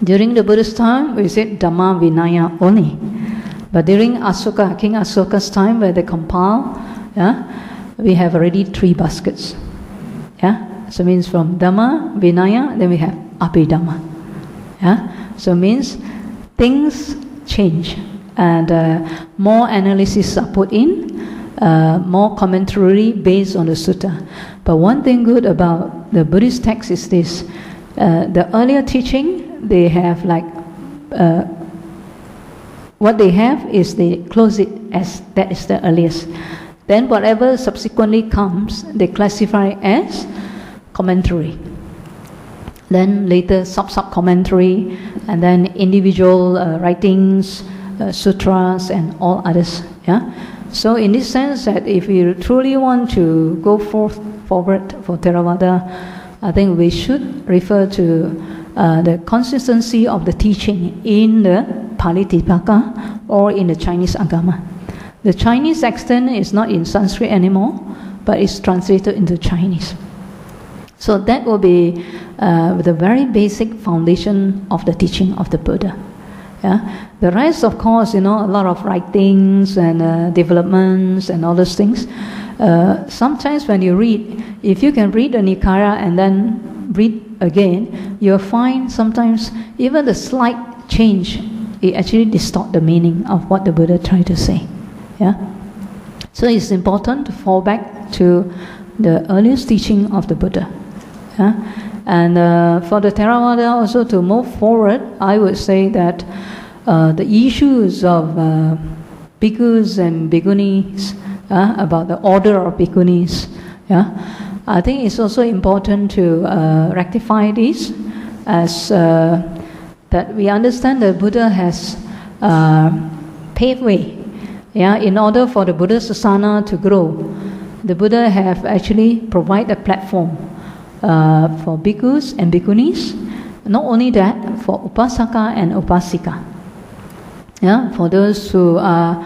[SPEAKER 4] during the Buddhist time, we said Dhamma Vinaya only. But during Asoka, King Asoka's time, where they compile, we have already 3 baskets. So means from Dhamma, Vinaya, then we have Abhidhamma. So means things change, and more analysis are put in, more commentary based on the sutta. But one thing good about the Buddhist text is this: the earlier teaching, they have like what they have is they close it as that is the earliest. Then whatever subsequently comes, they classify as commentary. Then later sub-commentary, and then individual writings, sutras, and all others. So in this sense, that if we truly want to go forward for Theravada, I think we should refer to the consistency of the teaching in the Pali Tipaka or in the Chinese Agama. The Chinese extant is not in Sanskrit anymore, but it's translated into Chinese. So that will be the very basic foundation of the teaching of the Buddha. The rest, of course, a lot of writings and developments and all those things. Sometimes when you read, if you can read the Nikaya and then read again, you'll find sometimes even the slight change, it actually distorts the meaning of what the Buddha tried to say. So it's important to fall back to the earliest teaching of the Buddha. And for the Theravada also to move forward, I would say that the issues of bhikkhus and bhikkhunis, about the order of bhikkhunis, I think it's also important to rectify this, as that we understand the Buddha has paved way. In order for the Buddha Sasana to grow, the Buddha have actually provided a platform for bhikkhus and bhikkhunis. Not only that, for upasaka and upasika. For those who are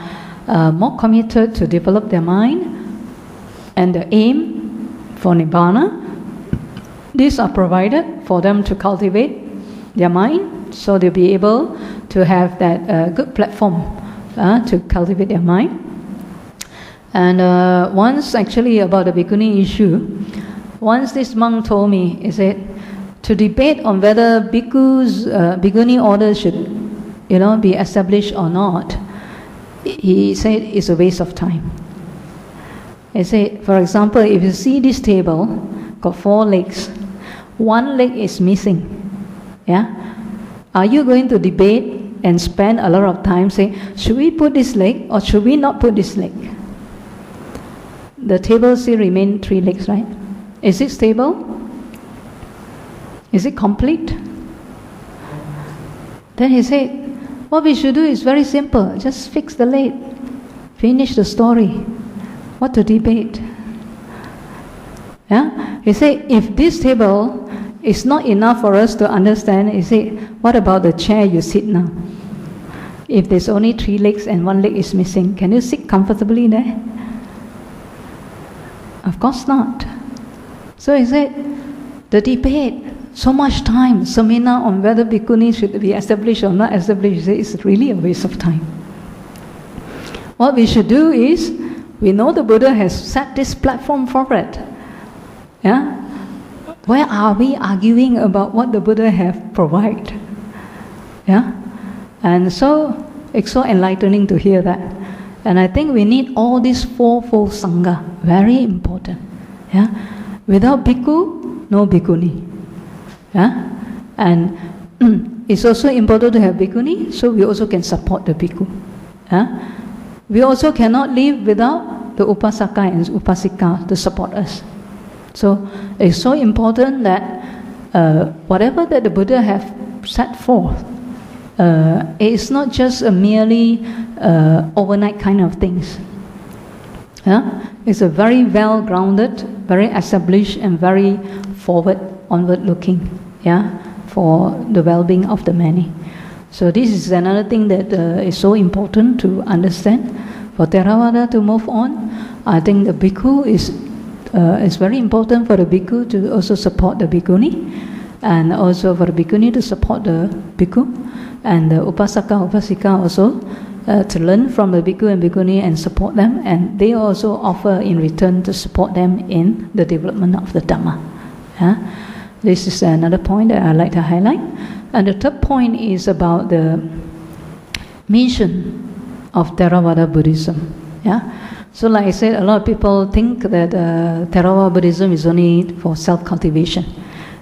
[SPEAKER 4] more committed to develop their mind and the aim for Nibbana, these are provided for them to cultivate their mind, so they'll be able to have that good platform to cultivate their mind. And once actually about the bhikkhuni issue, once this monk told me, he said, to debate on whether bhikkhuni order should be established or not, he said it's a waste of time. He said, for example, if you see this table, got 4 legs, 1 leg is missing. Are you going to debate and spend a lot of time saying, should we put this leg or should we not put this leg? The table still remain 3 legs, right? Is it stable? Is it complete? Then he said, what we should do is very simple. Just fix the leg. Finish the story. What to debate? He said, if this table is not enough for us to understand, he said, what about the chair you sit now? If there's only 3 legs and 1 leg is missing, can you sit comfortably there? Of course not. So he said, the debate, so much time, seminar on whether bhikkhuni should be established or not established. It's really a waste of time. What we should do is, we know the Buddha has set this platform for it. Yeah? Where are we arguing about what the Buddha have provided? Yeah? And so, it's so enlightening to hear that. And I think we need all these fourfold Sangha, very important. Yeah? Without bhikkhu, no bhikkhuni. Yeah? And it's also important to have bhikkhuni, so we also can support the bhikkhu. Yeah? We also cannot live without the upasaka and upasika to support us. So it's so important that whatever that the Buddha have set forth, it's not just a merely overnight kind of things. Yeah? It's a very well-grounded, very established, and very forward, onward-looking, yeah, for the well-being of the many. So this is another thing that is so important to understand. For Theravada to move on, I think the bhikkhu is very important for the bhikkhu to also support the bhikkhuni, and also for the bhikkhuni to support the bhikkhu, and the upasaka, upasika also to learn from the bhikkhu and bhikkhuni and support them, and they also offer in return to support them in the development of the Dhamma. Yeah? This is another point that I'd like to highlight. And the third point is about the mission of Theravada Buddhism. Yeah? So like I said, a lot of people think that Theravada Buddhism is only for self-cultivation.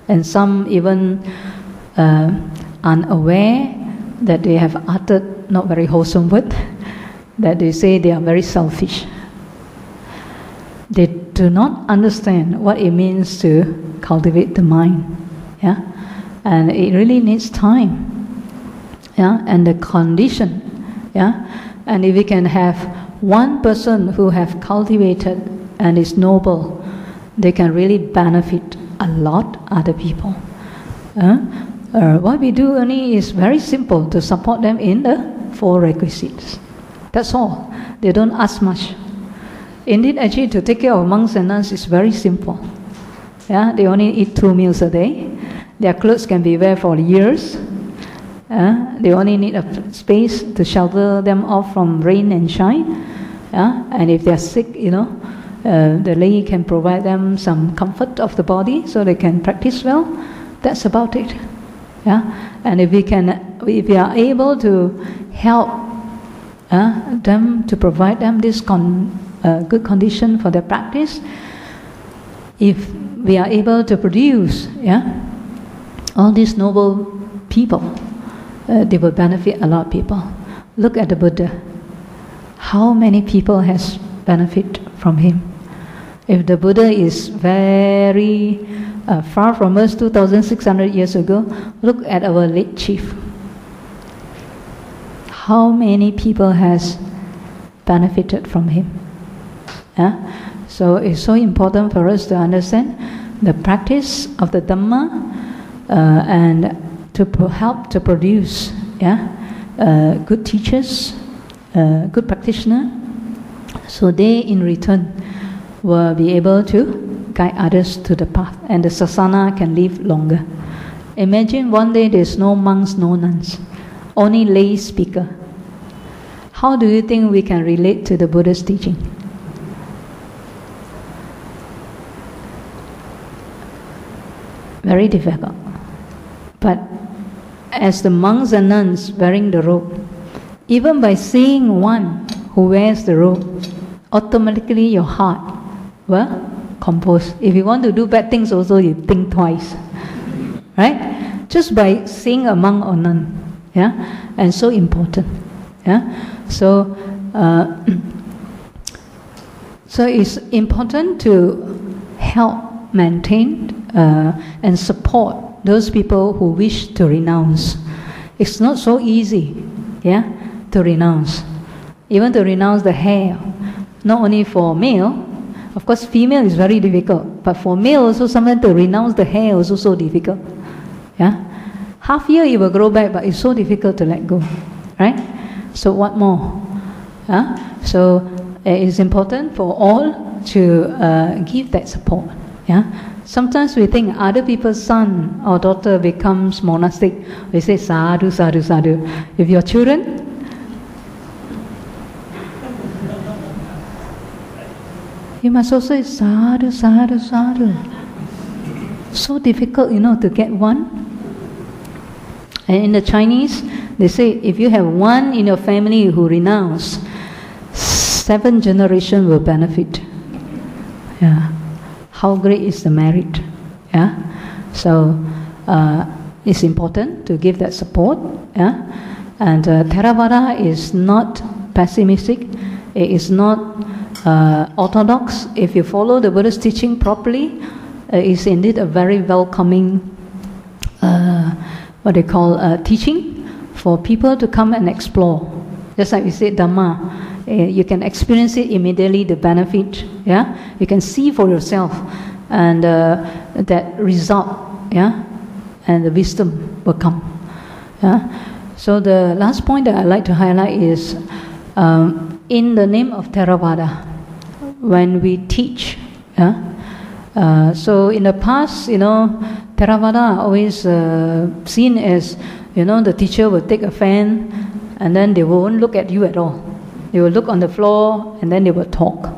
[SPEAKER 4] And some even unaware that they have uttered not very wholesome word, that they say they are very selfish. They do not understand what it means to cultivate the mind. Yeah? And it really needs time. Yeah? And the condition. Yeah? And if we can have one person who have cultivated and is noble, they can really benefit a lot other people. What we do only is very simple, to support them in the 4 requisites. That's all. They don't ask much. Indeed, actually, to take care of monks and nuns is very simple. Yeah, they only eat 2 meals a day. Their clothes can be wear for years. They only need a space to shelter them off from rain and shine. And if they are sick, the lay can provide them some comfort of the body so they can practice well. That's about it. Yeah? And if we are able to help them, to provide them this good condition for their practice, if we are able to produce all these noble people, they will benefit a lot of people. Look at the Buddha. How many people has benefit from him? If the Buddha is very far from us 2,600 years ago, look at our late chief. How many people has benefited from him? So it's so important for us to understand the practice of the Dhamma and to help to produce good teachers, good practitioners, so they in return will be able to guide others to the path, and the sasana can live longer. Imagine one day there's no monks, no nuns, only lay speaker. How do you think we can relate to the Buddha's teaching? Very difficult. But as the monks and nuns wearing the robe, even by seeing one who wears the robe, automatically your heart will compose. If you want to do bad things also, you think twice. Right? Just by seeing a monk or nun. And so important. So it's important to help maintain and support those people who wish to renounce. It's not so easy, to renounce. Even to renounce the hair, not only for male. Of course, female is very difficult, but for male also sometimes to renounce the hair is also so difficult. Half year it will grow back, but it's so difficult to let go, right? So what more? So it is important for all to give that support. Yeah. Sometimes we think other people's son or daughter becomes monastic. We say sadhu, sadhu, sadhu. If your children, you must also say sadhu, sadhu, sadhu. So difficult, to get one. And in the Chinese, they say if you have one in your family who renounce, 7 generations will benefit. Yeah. How great is the merit? Yeah. So it's important to give that support. Yeah. And Theravada is not pessimistic. It is not orthodox. If you follow the Buddhist teaching properly, it is indeed a very welcoming teaching for people to come and explore. Just like we said, Dhamma, you can experience it immediately, the benefit. Yeah, you can see for yourself, and that result. Yeah, and the wisdom will come. Yeah. So the last point that I'd like to highlight is, in the name of Theravada, when we teach. Yeah. So in the past, Theravada are always seen as, the teacher will take a fan and then they won't look at you at all. They will look on the floor and then they will talk.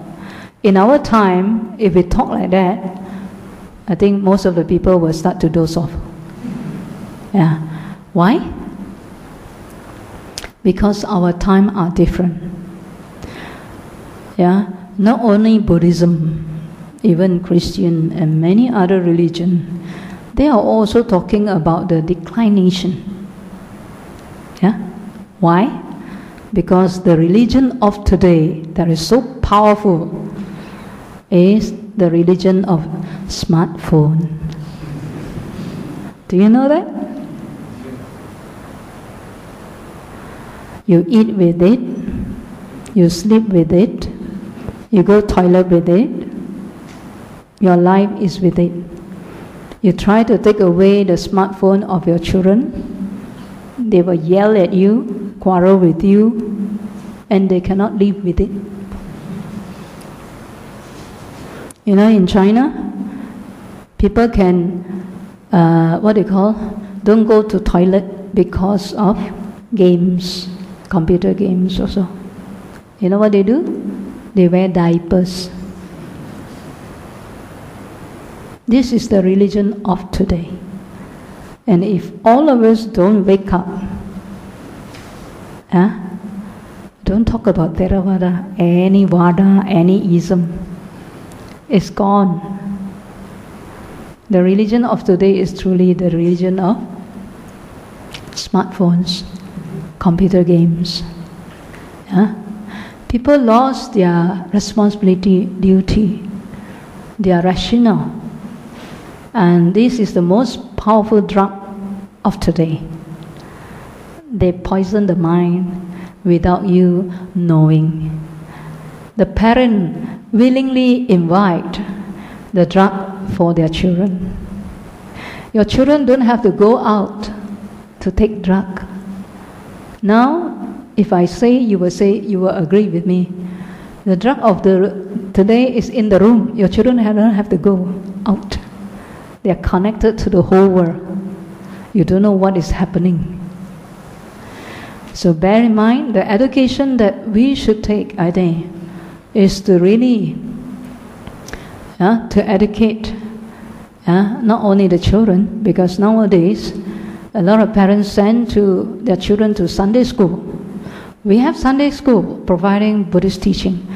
[SPEAKER 4] In our time, if we talk like that, I think most of the people will start to doze off. Yeah. Why? Because our time are different. Yeah. Not only Buddhism, even Christian and many other religions, they are also talking about the declination. Yeah? Why? Because the religion of today that is so powerful is the religion of smartphone. Do you know that? You eat with it, you sleep with it, you go toilet with it, your life is with it. You try to take away the smartphone of your children, they will yell at you, quarrel with you, and they cannot live with it. In China, people can, don't go to toilet because of games, computer games also. You know what they do? They wear diapers. This is the religion of today. And if all of us don't wake up, don't talk about Theravada, any Vada, any ism, it's gone. The religion of today is truly the religion of smartphones, computer games. People lost their responsibility, duty, their rationale. And this is the most powerful drug of today. They poison the mind without you knowing. The parent willingly invite the drug for their children. Your children don't have to go out to take drug. Now, if I say, you will agree with me. The drug of today is in the room. Your children don't have to go out. They are connected to the whole world. You don't know what is happening. So bear in mind, the education that we should take, I think, is to really to educate not only the children, because nowadays a lot of parents send their children to Sunday school. We have Sunday school providing Buddhist teaching.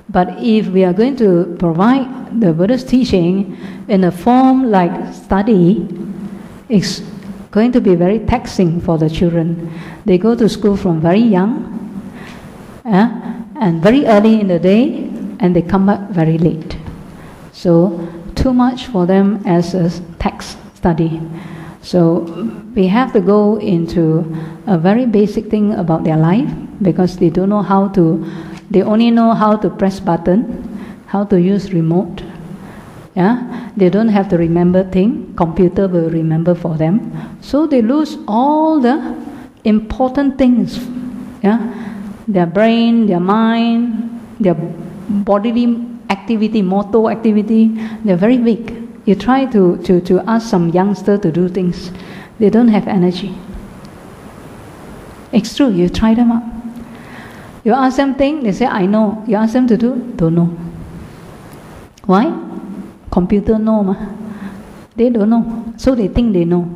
[SPEAKER 4] But if we are going to provide the Buddhist teaching in a form like study, it's going to be very taxing for the children. They go to school from very young and very early in the day, and they come back very late. So too much for them as a text study. So we have to go into a very basic thing about their life, because they don't know how to, they only know how to press button, how to use remote. They don't have to remember things, computer will remember for them. So they lose all the important things. Their brain, their mind, their bodily activity, motor activity, they're very weak. You try to ask some youngster to do things, they don't have energy. It's true, you try them up. You ask them things, they say, I know. You ask them to do, don't know. Why? Computer know, ma. They don't know, so they think they know.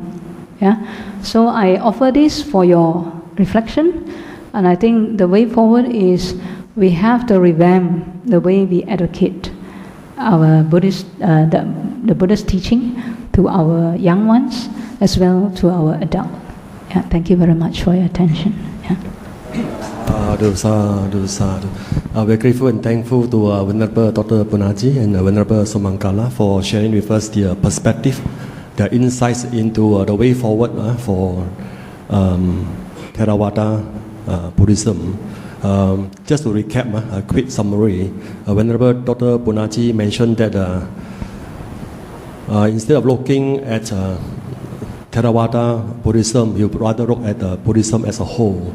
[SPEAKER 4] Yeah. So I offer this for your reflection, and I think the way forward is we have to revamp the way we educate our Buddhist, the Buddhist teaching to our young ones as well to our adult. Yeah. Thank you very much for your attention. Yeah.
[SPEAKER 2] We're grateful and thankful to Venerable Dr. Punnaji and Venerable Sumangala for sharing with us their perspective, their insights into the way forward for Theravada Buddhism. Just to recap, a quick summary. Venerable Dr. Punnaji mentioned that instead of looking at Theravada Buddhism, you rather look at Buddhism as a whole.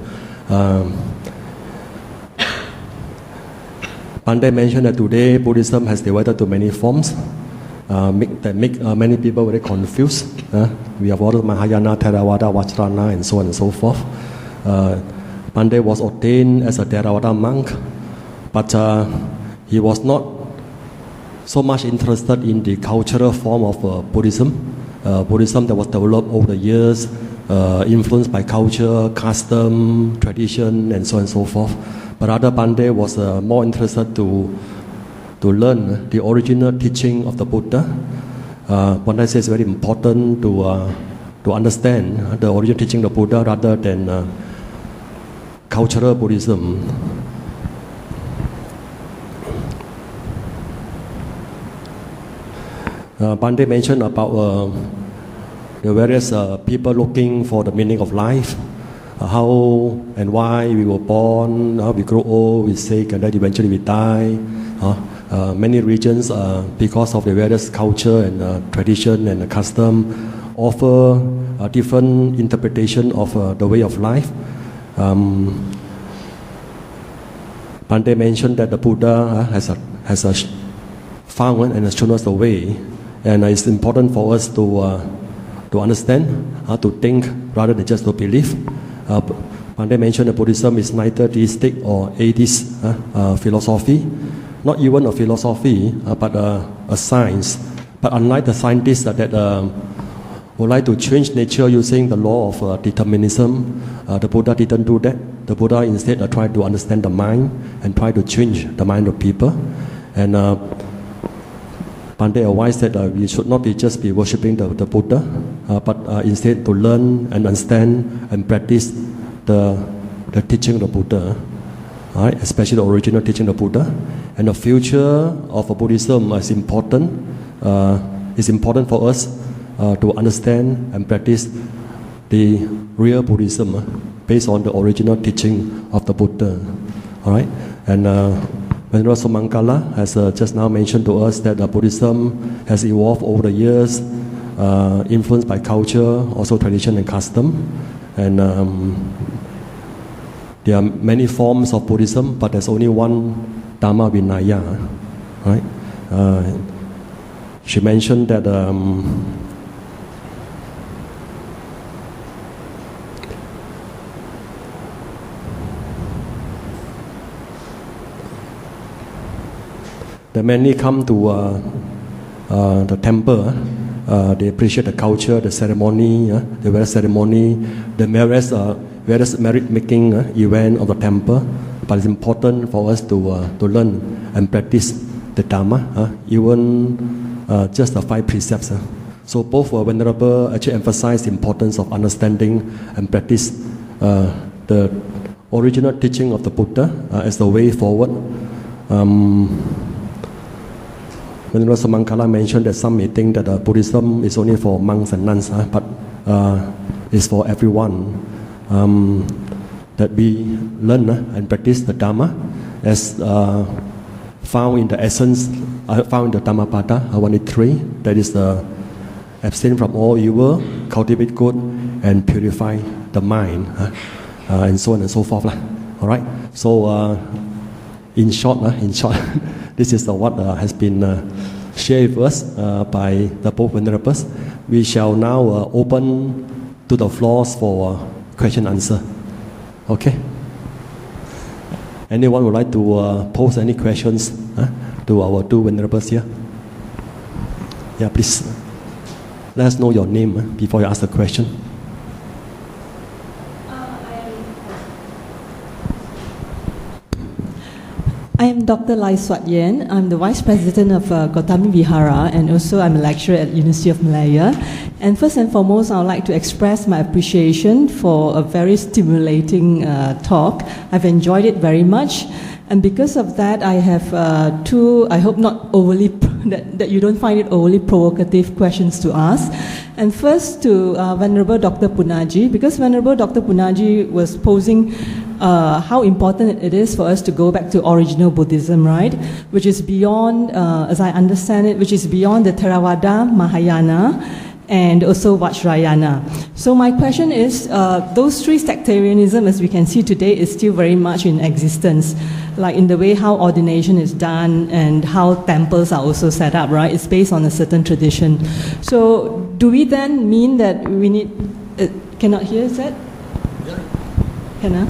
[SPEAKER 2] Bhante mentioned that today Buddhism has divided to many forms that make many people very confused. We have all Mahayana, Theravada, Vajrayana, and so on and so forth. Bhante was ordained as a Theravada monk, but he was not so much interested in the cultural form of Buddhism. Buddhism that was developed over the years, influenced by culture, custom, tradition, and so on and so forth. But rather, Bhante was more interested to learn the original teaching of the Buddha. Bhante says it's very important to understand the original teaching of the Buddha rather than cultural Buddhism. Bhante mentioned about the various people looking for the meaning of life. How and why we were born, how we grow old, we sick, and then eventually we die. Many regions, because of the various culture and tradition and custom, offer a different interpretation of the way of life. Bhante mentioned that the Buddha has found and has shown us the way, and it's important for us to understand, to think rather than just to believe. Bhante mentioned that Buddhism is neither theistic or atheist philosophy, not even a philosophy, but a science. But unlike the scientists that would like to change nature using the law of determinism, the Buddha didn't do that. The Buddha instead tried to understand the mind and try to change the mind of people. And Bhante advised that we should not just be worshipping the Buddha, but instead to learn and understand and practice the teaching of the Buddha, right? Especially the original teaching of the Buddha. And the future of Buddhism is important. It's important for us to understand and practice the real Buddhism based on the original teaching of the Buddha. All right, and Venerable Sumangala has just now mentioned to us that Buddhism has evolved over the years, influenced by culture, also tradition and custom. And there are many forms of Buddhism, but there's only one Dhamma Vinaya. Right? She mentioned that that many come to the temple. They appreciate the culture, the ceremony, the various ceremony, the various merit-making event of the temple. But it's important for us to learn and practice the Dhamma, even just the 5 precepts. So both Venerable actually emphasize the importance of understanding and practice the original teaching of the Buddha as the way forward. Venerable Sumangala mentioned that some may think that Buddhism is only for monks and nuns, but it's for everyone. That we learn and practice the Dhamma as found in the essence, found in the Dhammapada 183, that is abstain from all evil, cultivate good, and purify the mind, and so on and so forth. All right. So in short, this is what has been shared with us by the both Venerables. We shall now open to the floors for question and answer. Okay? Anyone would like to pose any questions to our two Venerables here? Yeah, please. Let us know your name before you ask the question.
[SPEAKER 5] I am Dr. Lai Swat Yen. I'm the Vice President of Gautami Vihara, and also I'm a lecturer at University of Malaya. And first and foremost, I would like to express my appreciation for a very stimulating talk. I've enjoyed it very much. And because of that, I have two, I hope not overly, that you don't find it overly provocative questions to ask. And first to Venerable Dr. Punnaji, because Venerable Dr. Punnaji was posing how important it is for us to go back to original Buddhism, right? Which is beyond, as I understand it, which is beyond the Theravada, Mahayana, and also Vajrayana. So my question is, those three sectarianism, as we can see today, is still very much in existence, like in the way how ordination is done and how temples are also set up, right? It's based on a certain tradition. So do we then mean that we need, cannot hear, is that? Can I?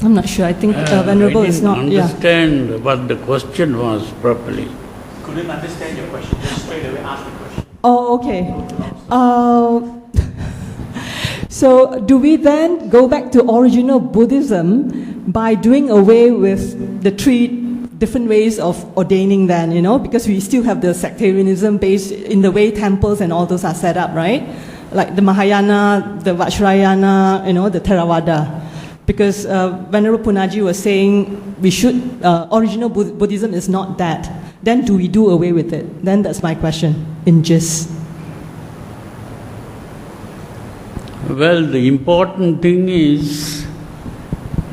[SPEAKER 5] I'm not sure. I think Venerable is not.
[SPEAKER 3] I didn't understand what the question was properly.
[SPEAKER 6] Couldn't understand your question. Just straight away ask the question.
[SPEAKER 5] Oh, okay. So do we then go back to original Buddhism by doing away with the three different ways of ordaining then, you know, because we still have the sectarianism based in the way temples and all those are set up, right? Like the Mahayana, the Vajrayana, you know, the Theravada. Because Venerable Punnaji was saying we should, original Buddhism is not that. Then do we do away with it? Then that's my question, in gist.
[SPEAKER 3] Well, the important thing is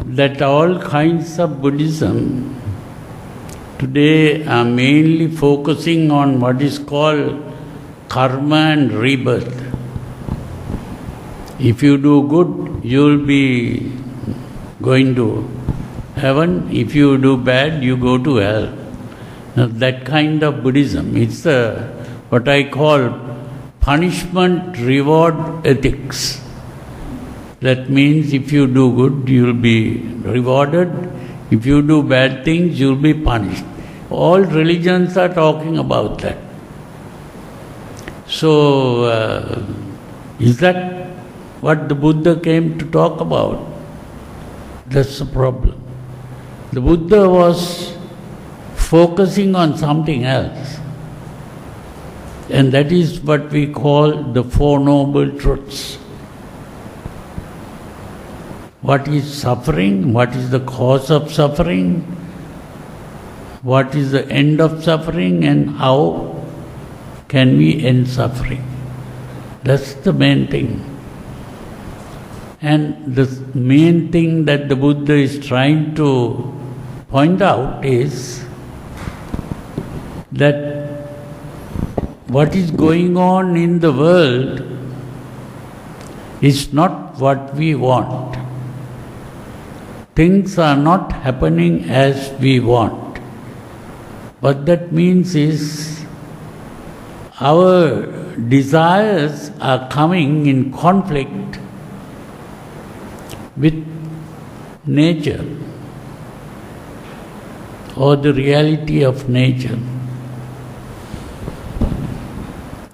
[SPEAKER 3] that all kinds of Buddhism today are mainly focusing on what is called karma and rebirth. If you do good, you will be going to heaven. If you do bad, you go to hell. Now, that kind of Buddhism, it's what I call punishment-reward ethics. That means if you do good, you will be rewarded. If you do bad things, you will be punished. All religions are talking about that. So, is that what the Buddha came to talk about? That's the problem. The Buddha was focusing on something else. And that is what we call the Four Noble Truths. What is suffering? What is the cause of suffering? What is the end of suffering? And how can we end suffering? That's the main thing. And the main thing that the Buddha is trying to point out is that what is going on in the world is not what we want. Things are not happening as we want. What that means is our desires are coming in conflict with nature or the reality of nature.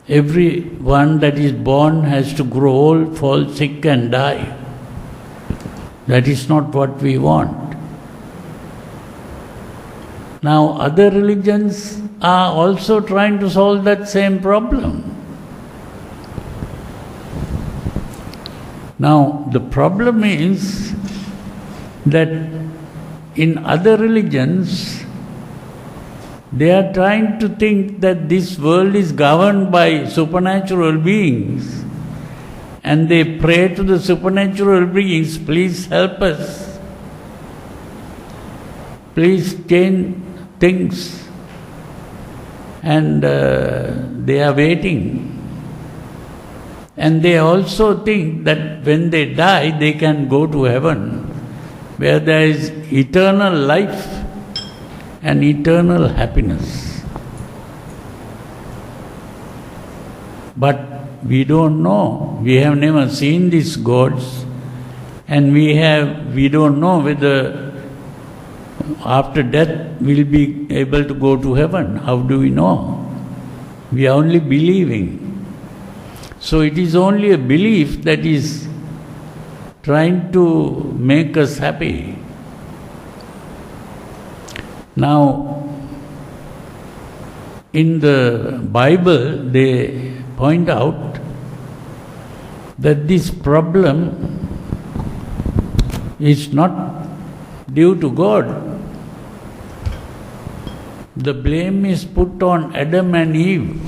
[SPEAKER 3] Everyone that is born has to grow old, fall sick and die. That is not what we want. Now, other religions are also trying to solve that same problem. Now, the problem is that in other religions, they are trying to think that this world is governed by supernatural beings. And they pray to the supernatural beings, please help us. Please change things. And they are waiting. And they also think that when they die, they can go to heaven, where there is eternal life and eternal happiness. But we don't know. We have never seen these gods, and we don't know whether after death we'll be able to go to heaven. How do we know? We are only believing. So it is only a belief that is trying to make us happy. Now, in the Bible, they point out that this problem is not due to God. The blame is put on Adam and Eve.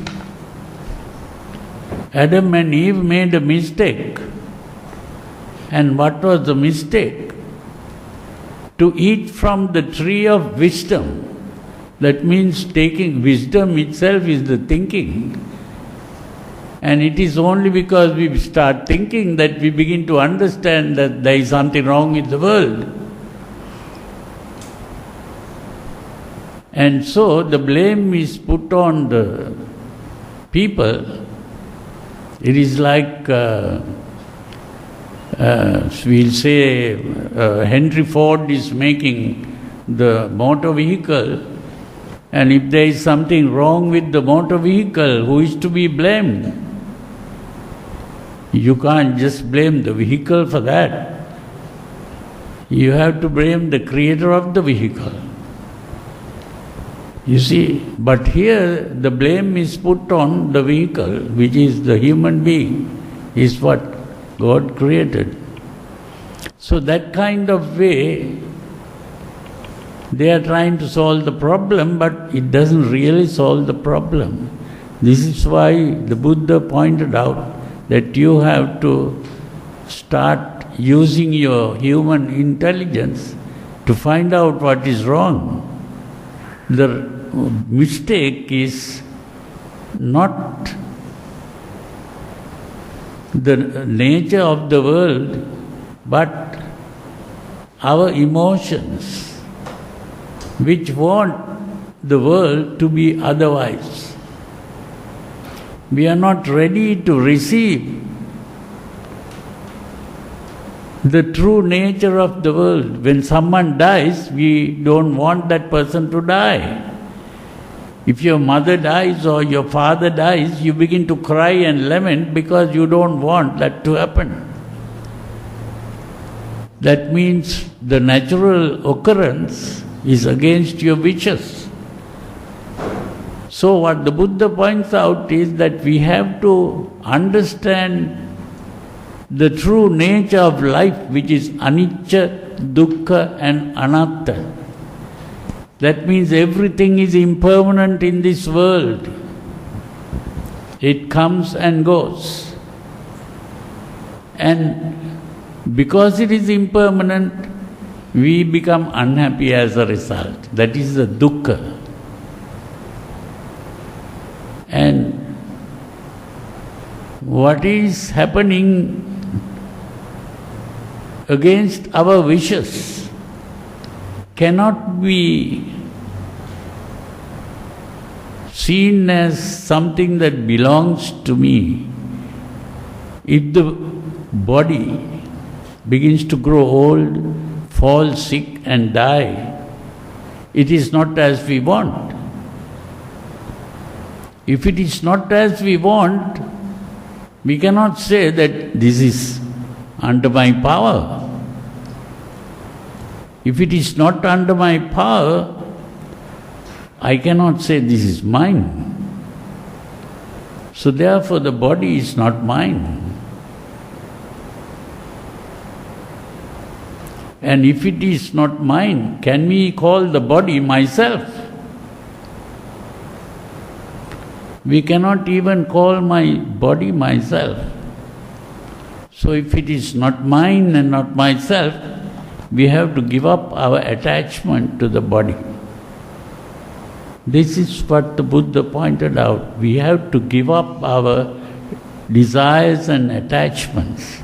[SPEAKER 3] Adam and Eve made a mistake. And what was the mistake? To eat from the tree of wisdom. That means taking wisdom itself is the thinking. And it is only because we start thinking that we begin to understand that there is something wrong with the world. And so the blame is put on the people. It is like, we'll say, Henry Ford is making the motor vehicle, and if there is something wrong with the motor vehicle, who is to be blamed? You can't just blame the vehicle for that. You have to blame the creator of the vehicle. You see, but here the blame is put on the vehicle, which is the human being, is what God created. So that kind of way, they are trying to solve the problem, but it doesn't really solve the problem. This is why the Buddha pointed out that you have to start using your human intelligence to find out what is wrong. The mistake is not the nature of the world, but our emotions, which want the world to be otherwise. We are not ready to receive the true nature of the world. When someone dies, we don't want that person to die. If your mother dies or your father dies, you begin to cry and lament because you don't want that to happen. That means the natural occurrence is against your wishes. So what the Buddha points out is that we have to understand the true nature of life, which is anicca, dukkha and anatta. That means everything is impermanent in this world. It comes and goes. And because it is impermanent, we become unhappy as a result. That is the dukkha. And what is happening against our wishes cannot be seen as something that belongs to me. If the body begins to grow old, fall sick and die, it is not as we want. If it is not as we want, we cannot say that this is under my power. If it is not under my power, I cannot say this is mine. So therefore the body is not mine. And if it is not mine, can we call the body myself? We cannot even call my body myself. So if it is not mine and not myself, we have to give up our attachment to the body. This is what the Buddha pointed out. We have to give up our desires and attachments.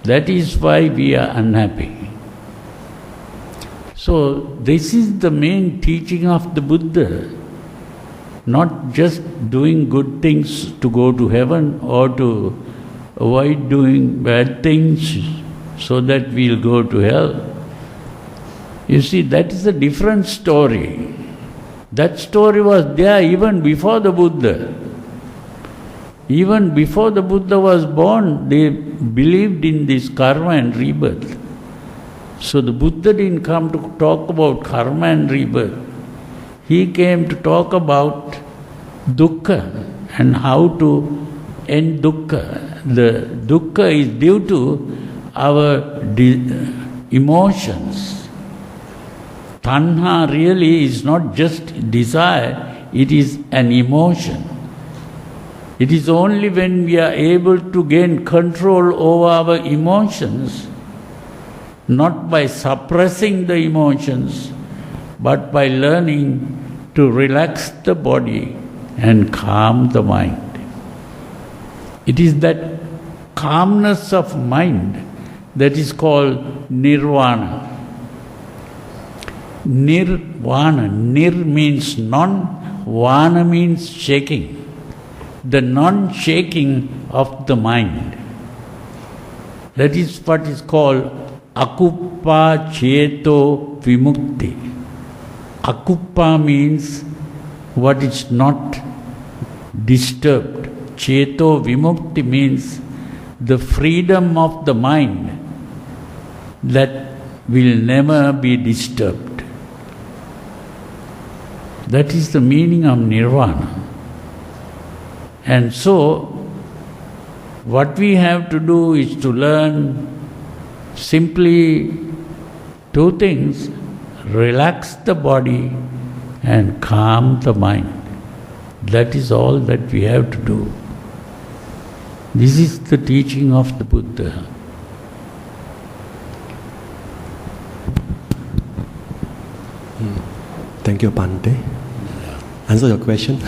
[SPEAKER 3] That is why we are unhappy. So this is the main teaching of the Buddha. not just doing good things to go to heaven or to avoid doing bad things so that we'll go to hell. You see, that is a different story. That story was there even before the Buddha. Even before the Buddha was born, they believed in this karma and rebirth. So the Buddha didn't come to talk about karma and rebirth. He came to talk about dukkha and how to end dukkha. The dukkha is due to our emotions. Tanha really is not just desire, it is an emotion. It is only when we are able to gain control over our emotions, not by suppressing the emotions, but by learning to relax the body and calm the mind. It is that calmness of mind that is called nirvana. Nirvana, nir means non, vana means shaking. The non-shaking of the mind. That is what is called akuppa cheto vimukti. Akuppa means what is not disturbed. Cheto vimukti means the freedom of the mind that will never be disturbed. That is the meaning of nirvana. And so, what we have to do is to learn simply two things: relax the body and calm the mind. That is all that we have to do. This is the teaching of the Buddha.
[SPEAKER 2] Thank you, Bhante. Answer your question.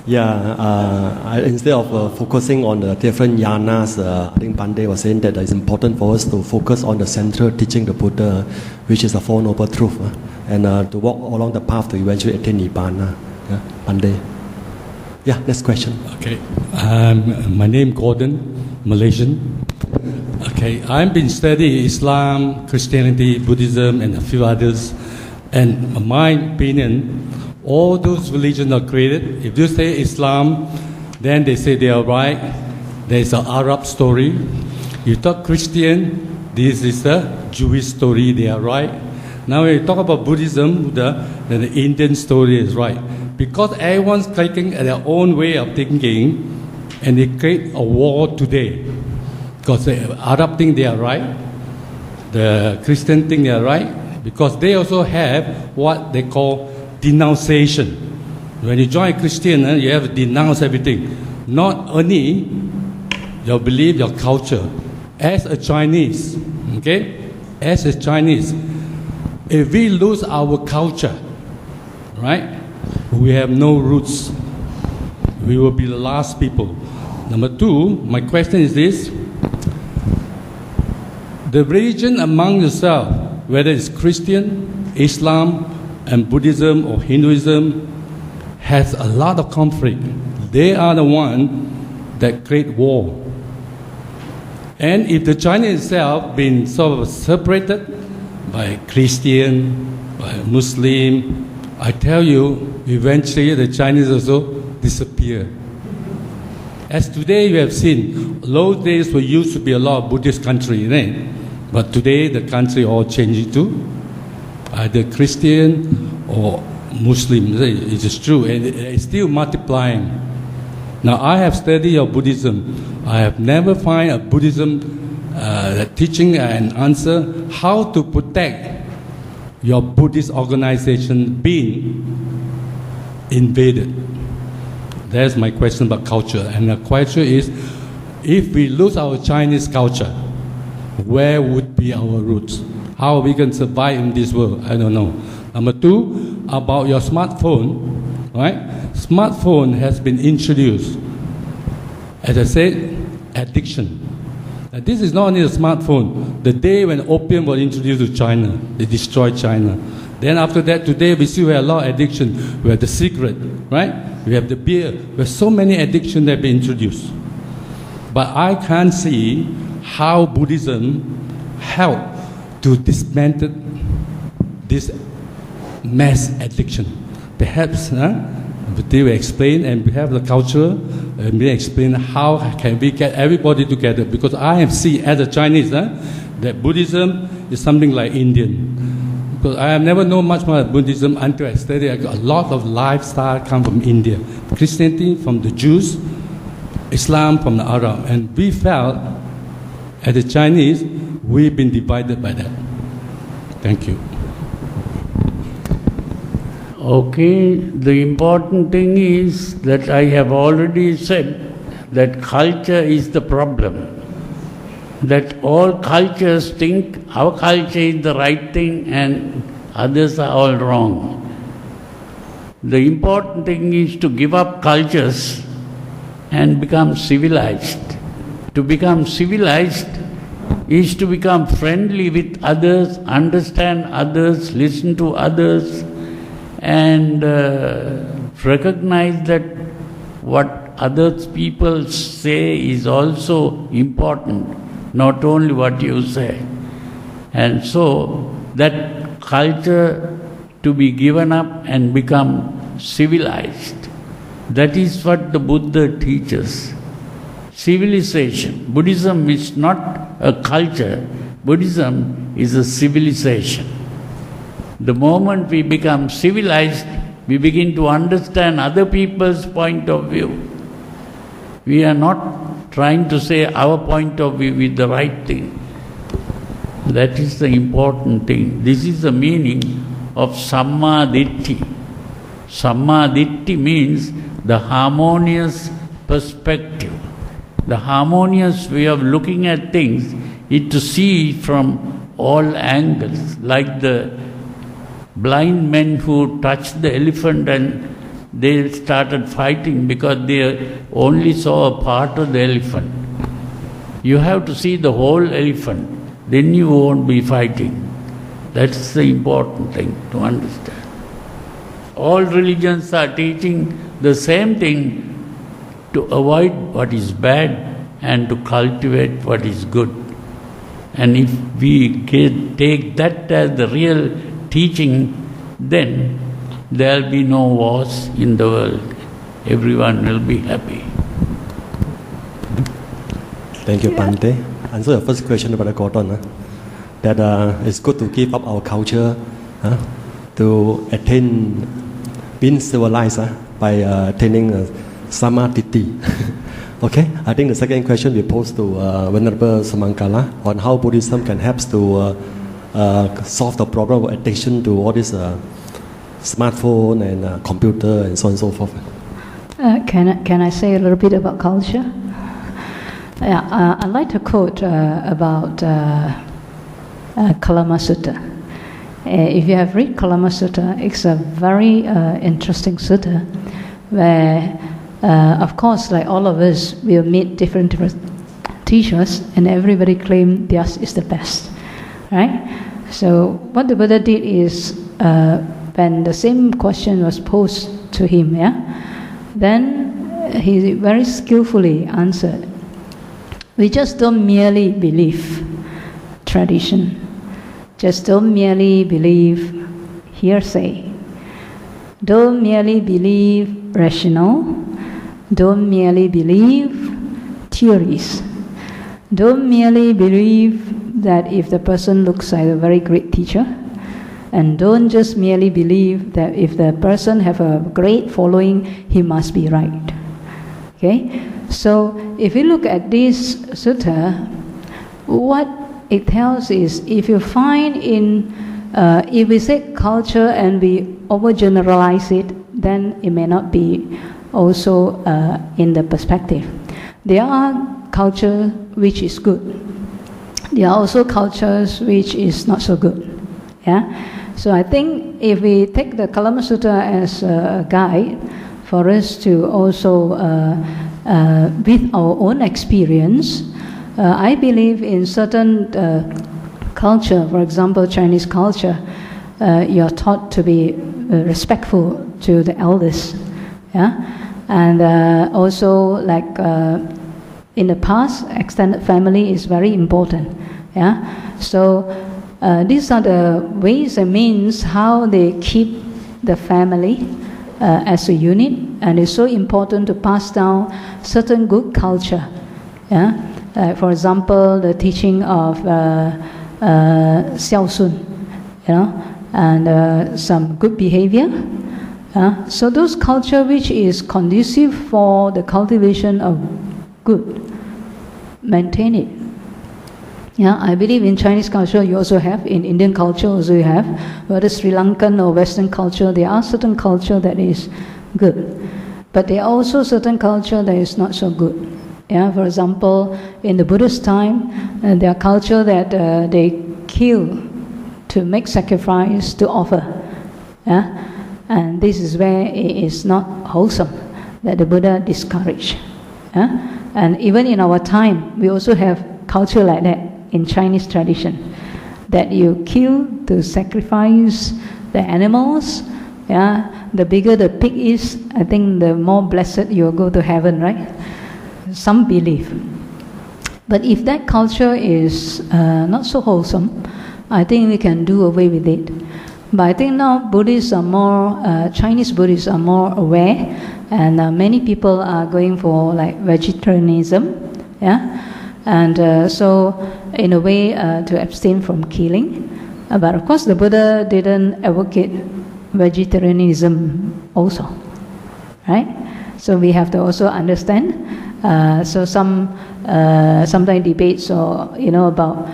[SPEAKER 2] Instead of focusing on the different yanas, I think Bhante was saying that it's important for us to focus on the central teaching of the Buddha, which is the Four Noble Truths, and to walk along the path to eventually attain Nibbana. Bhante. Next question.
[SPEAKER 7] Okay, my name Gordon, Malaysian. Okay, I've been studying Islam, Christianity, Buddhism, and a few others, and in my opinion, all those religions are created. If you say Islam, then they say they are right. There is an Arab story. You talk Christian, this is a Jewish story, they are right. Now when you talk about Buddhism, then the Indian story is right. Because everyone's taking their own way of thinking, and they create a war today. Because the Arab think they are right, the Christian think they are right, because they also have what they call denunciation. When you join Christian, you have to denounce everything. Not only your belief, your culture. As a Chinese, as a Chinese, if we lose our culture, right, we have no roots. We will be the last people. Number two, my question is this. The religion among yourself, whether it's Christian, Islam, and Buddhism or Hinduism, has a lot of conflict. They are the one that create war. And if the China itself been sort of separated by Christian, by Muslim, I tell you, eventually the Chinese also disappear. As today you have seen, those days we used to be a lot of Buddhist country, right? But today the country all changing to either Christian or Muslim. It is true, and it's still multiplying. Now I have studied your Buddhism. I have never find a Buddhism teaching and answer how to protect your Buddhist organization being invaded. That's my question about culture. And the question is, if we lose our Chinese culture, where would be our roots? How we can survive in this world? I don't know. Number two, about your smartphone, right? Smartphone has been introduced. As I said, addiction. And this is not only a smartphone. The day when opium was introduced to China, they destroyed China. Then after that, today we still have a lot of addiction. We have the cigarette, right? We have the beer. We have so many addictions that have been introduced. But I can't see how Buddhism helped to dismantle this mass addiction. Perhaps they will explain, and we have the culture, and we explain how can we get everybody together. Because I have seen as a Chinese that Buddhism is something like Indian. Because I have never known much more about Buddhism until I studied. A lot of lifestyle come from India. Christianity from the Jews, Islam from the Arab. And we felt, as the Chinese, we've been divided by that. Thank you.
[SPEAKER 3] Okay, the important thing is that I have already said that culture is the problem. That all cultures think our culture is the right thing and others are all wrong. The important thing is to give up cultures and become civilized. To become civilized is to become friendly with others, understand others, listen to others, and recognize that what other people say is also important, not only what you say. And so that culture to be given up and become civilized, that is what the Buddha teaches. Civilization. Buddhism is not a culture. Buddhism is a civilization. The moment we become civilized, we begin to understand other people's point of view. We are not trying to say our point of view is the right thing. That is the important thing. This is the meaning of Samma Ditti. Samma Ditti means the harmonious perspective. The harmonious way of looking at things is to see from all angles, like the blind men who touched the elephant and they started fighting because they only saw a part of the elephant. You have to see the whole elephant, then you won't be fighting. That's the important thing to understand. All religions are teaching the same thing, to avoid what is bad and to cultivate what is good. And if we take that as the real teaching, then there will be no wars in the world. Everyone will be happy.
[SPEAKER 2] Thank you, Bhante. Answer the first question about the Gordon. That it's good to give up our culture to attain being civilized by attaining Samadhi. Okay, I think the second question we posed to Venerable Sumangala on how Buddhism can help to solve the problem of addiction to all this smartphone and computer and so on and so forth.
[SPEAKER 4] Can I say a little bit about culture? Yeah, I'd like to quote about Kalama Sutta. If you have read Kalama Sutta, it's a very interesting sutta where, of course, like all of us, we'll meet different teachers and everybody claim theirs is the best, right? So what the Buddha did is, when the same question was posed to him, then he very skillfully answered, we just don't merely believe tradition, just don't merely believe hearsay, don't merely believe rational, don't merely believe theories, don't merely believe that if the person looks like a very great teacher, and don't just merely believe that if the person have a great following, he must be right. Okay? So if you look at this sutta, what it tells is, if you find in, if we say culture and we overgeneralize it, then it may not be also in the perspective. There are cultures which is good. There are also cultures which is not so good. Yeah? So I think if we take the Kalama Sutta as a guide for us to also, with our own experience, I believe in certain culture, for example, Chinese culture, you're taught to be respectful to the elders. Yeah, and also like in the past, extended family is very important. Yeah, so these are the ways and means how they keep the family as a unit, and it's so important to pass down certain good culture. Yeah, for example, the teaching of Xiao, and some good behavior. So those culture which is conducive for the cultivation of good, maintain it. Yeah, I believe in Chinese culture you also have, in Indian culture also you have, whether Sri Lankan or Western culture, there are certain culture that is good. But there are also certain culture that is not so good. Yeah, for example, in the Buddhist time, there are culture that they kill to make sacrifice to offer. Yeah? And this is where it is not wholesome, that the Buddha discouraged. Yeah? And even in our time, we also have culture like that in Chinese tradition, that you kill to sacrifice the animals. Yeah? The bigger the pig is, I think the more blessed you will go to heaven, right? Some belief. But if that culture is not so wholesome, I think we can do away with it. But I think now Buddhists are more, Chinese Buddhists are more aware, and many people are going for like vegetarianism, yeah, and so in a way to abstain from killing. But of course the Buddha didn't advocate vegetarianism also, right? So we have to also understand. So sometimes debates or about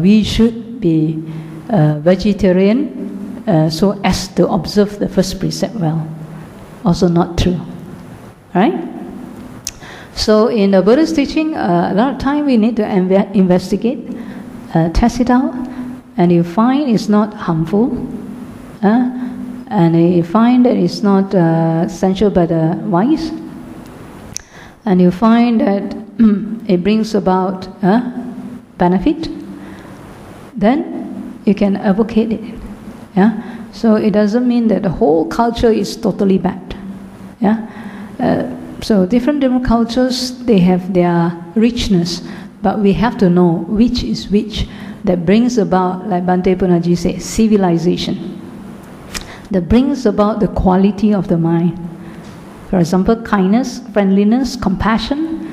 [SPEAKER 4] we should be vegetarian so as to observe the first precept well. Also not true, right? So in the Buddhist teaching, a lot of time we need to investigate, test it out, and you find it's not harmful, and you find that it's not censured by the wise, and you find that it brings about benefit, then you can advocate it. Yeah, so it doesn't mean that the whole culture is totally bad. Yeah, so different cultures, they have their richness, but we have to know which is which that brings about, like Bhante Punnaji said, civilization, that brings about the quality of the mind. For example, kindness, friendliness, compassion,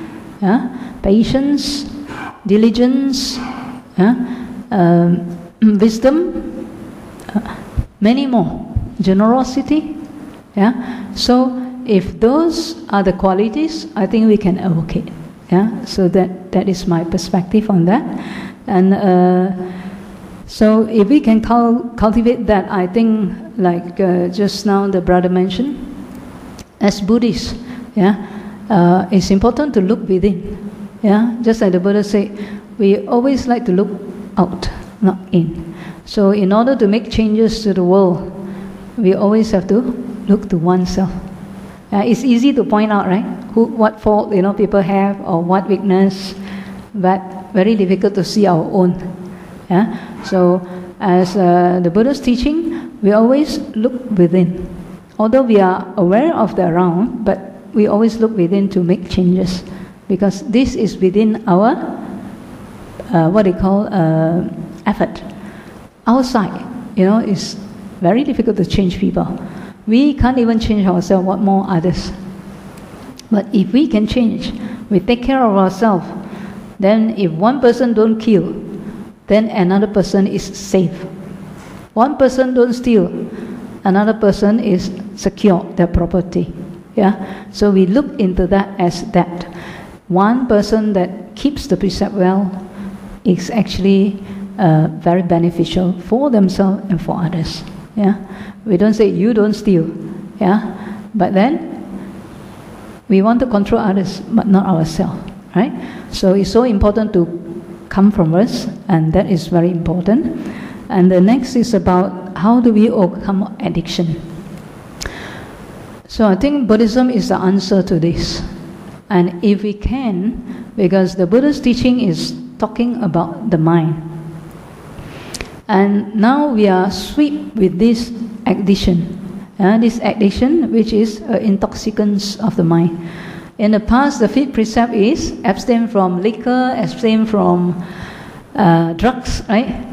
[SPEAKER 4] patience, diligence, wisdom, many more, generosity. Yeah. So if those are the qualities, I think we can advocate. Yeah. So that is my perspective on that. And so if we can cultivate that, I think like just now the brother mentioned, as Buddhists, it's important to look within. Yeah. Just like the Buddha said, we always like to look out, not in. So in order to make changes to the world, we always have to look to oneself. It's easy to point out, right? What fault people have or what weakness, but very difficult to see our own. Yeah. So as the Buddha's teaching, we always look within. Although we are aware of the around, but we always look within to make changes, because this is within our effort. Outside, it's very difficult to change people. We can't even change ourselves, what more others? But if we can change, we take care of ourselves, then if one person don't kill, then another person is safe. One person don't steal, another person is secure their property. Yeah. So we look into that as that. One person that keeps the precept well is actually very beneficial for themselves and for others. Yeah, we don't say you don't steal. Yeah, but then we want to control others, but not ourselves, right? So it's so important to come from us, and that is very important. And the next is about how do we overcome addiction. So I think Buddhism is the answer to this, and if we can, because the Buddha's teaching is talking about the mind. And now we are swept with this addiction. This addiction, which is intoxicants of the mind. In the past, the fifth precept is abstain from liquor, abstain from drugs, right?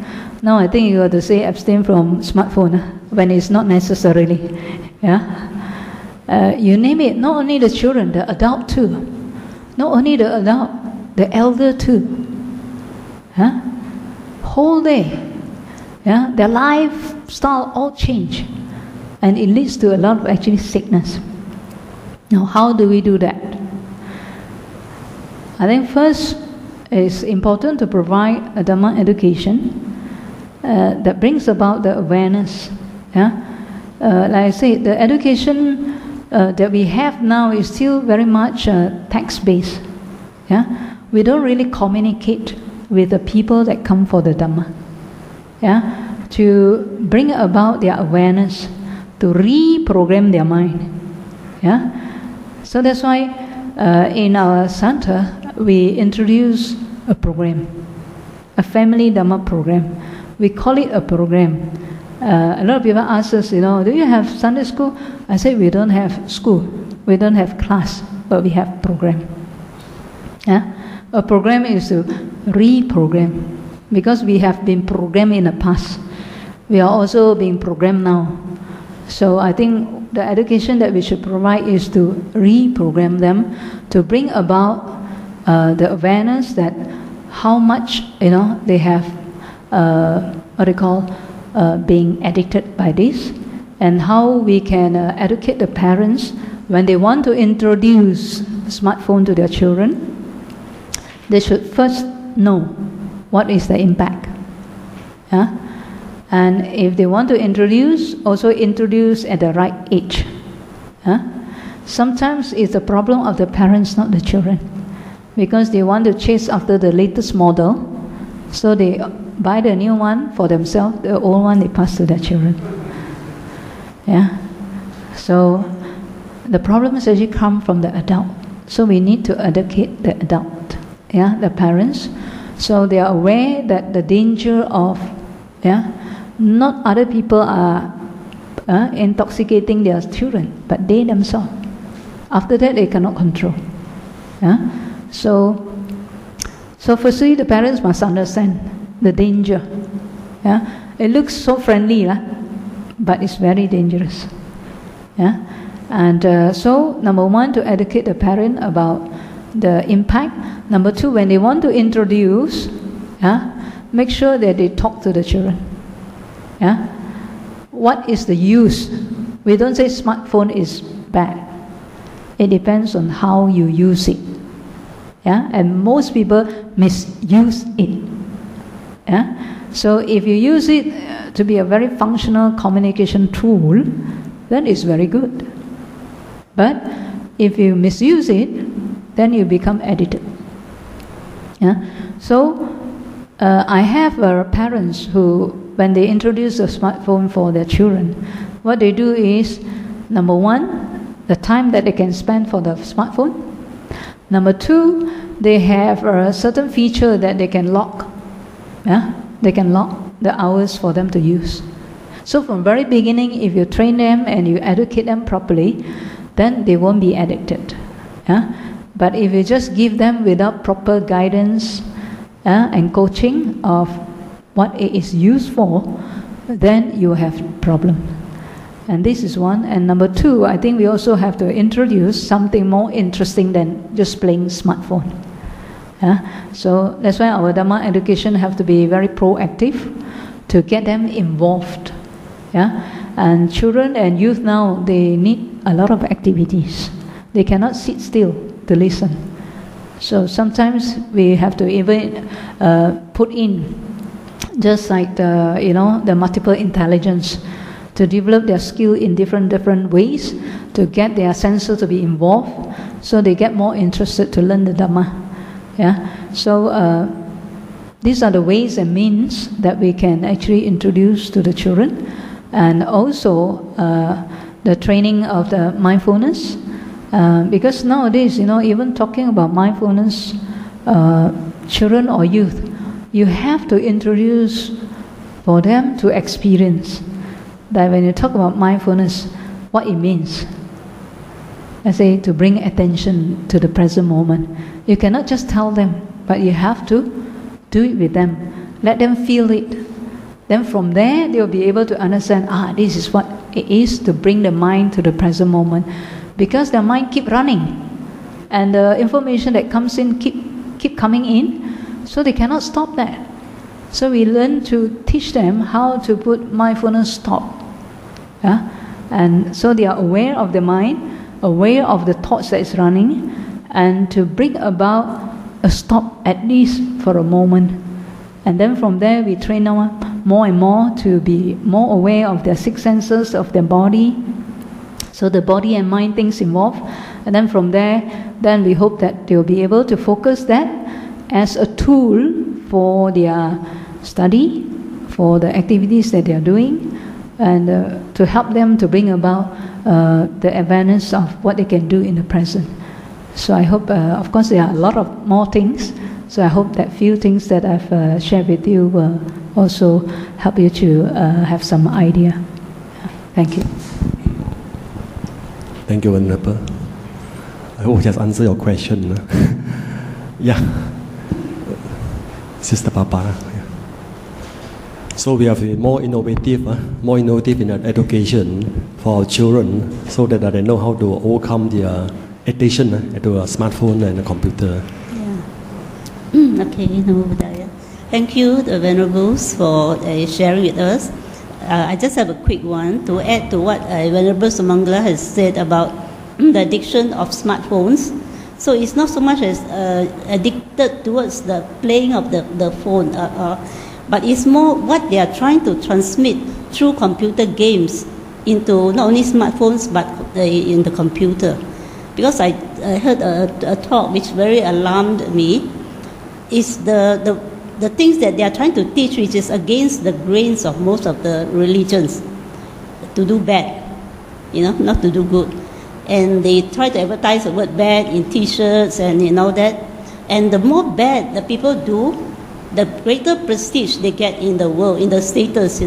[SPEAKER 4] Now I think you have to say abstain from smartphone when it's not necessarily. You name it, not only the children, the adult too. Not only the adult, the elder too. Whole day. Their lifestyle all change. And it leads to a lot of actually sickness. Now, how do we do that? I think first it's important to provide a Dhamma education that brings about the awareness. Like I said, the education that we have now is still very much text-based. We don't really communicate with the people that come for the Dhamma. To bring about their awareness, to reprogram their mind. So that's why in our center we introduce a program, a family Dhamma program. We call it a program. A lot of people ask us, do you have Sunday school? I say we don't have school, we don't have class, but we have program. A program is to reprogram, because we have been programmed in the past. We are also being programmed now. So I think the education that we should provide is to reprogram them, to bring about the awareness that how much they have being addicted by this, and how we can educate the parents when they want to introduce smartphone to their children. They should first know what is the impact. And if they want to introduce, also introduce at the right age. Sometimes it's a problem of the parents, not the children, because they want to chase after the latest model, so they buy the new one for themselves, the old one they pass to their children. So the problems actually come from the adult. So we need to educate the adult, the parents, so they are aware that the danger of not other people are intoxicating their children, but they themselves. After that, they cannot control. So firstly, the parents must understand the danger. It looks so friendly, but it's very dangerous. And so, number one, to educate the parent about the impact. Number two, when they want to introduce, make sure that they talk to the children. What is the use? We don't say smartphone is bad. It depends on how you use it. And most people misuse it. So if you use it to be a very functional communication tool, then it's very good. But if you misuse it, then you become addicted. So I have parents who, when they introduce a smartphone for their children, what they do is, number one, the time that they can spend for the smartphone. Number two, they have a certain feature that they can lock. They can lock the hours for them to use. So from very beginning, if you train them and you educate them properly, then they won't be addicted. But if you just give them without proper guidance and coaching of what it is used for, then you have problem. And this is one. And number two, I think we also have to introduce something more interesting than just playing smartphone. So that's why our Dhamma education have to be very proactive to get them involved. And children and youth now, they need a lot of activities. They cannot sit still to listen. So sometimes we have to even put in, just like the multiple intelligence, to develop their skill in different ways, to get their senses to be involved, so they get more interested to learn the Dhamma. So these are the ways and means that we can actually introduce to the children, and also the training of the mindfulness, because nowadays, even talking about mindfulness, children or youth, you have to introduce for them to experience that when you talk about mindfulness, what it means. I say to bring attention to the present moment. You cannot just tell them, but you have to do it with them. Let them feel it. Then from there, they will be able to understand, this is what it is to bring the mind to the present moment. Because their mind keep running. And the information that comes in keep coming in, so they cannot stop that. So we learn to teach them how to put mindfulness stop. Yeah? And so they are aware of the mind, aware of the thoughts that is running, and to bring about a stop at least for a moment. And then from there we train them more and more to be more aware of their six senses, of their body. So the body and mind things involved. And then from there, then we hope that they will be able to focus that as a tool for their study, for the activities that they are doing, and to help them to bring about the awareness of what they can do in the present. So I hope, of course, there are a lot of more things. So I hope that few things that I've shared with you will also help you to have some idea. Thank you.
[SPEAKER 2] Thank you, Venerable. I hope it has answered your question. Yeah. Sister Barbara. Yeah. So we have to be more innovative in education for our children, so that they know how to overcome their addiction to a smartphone and a computer.
[SPEAKER 8] Yeah. Okay, Namo. Thank you, the Venerables, for sharing with us. I just have a quick one to add to what Venerable Sumangala has said about the addiction of smartphones. So it's not so much as addicted towards the playing of the phone, but it's more what they are trying to transmit through computer games into not only smartphones but in the computer. Because I heard a talk which very alarmed me, is the things that they are trying to teach, which is against the grains of most of the religions, to do bad, not to do good. And they try to advertise the word bad in T-shirts and all that. And the more bad the people do, the greater prestige they get in the world, in the status,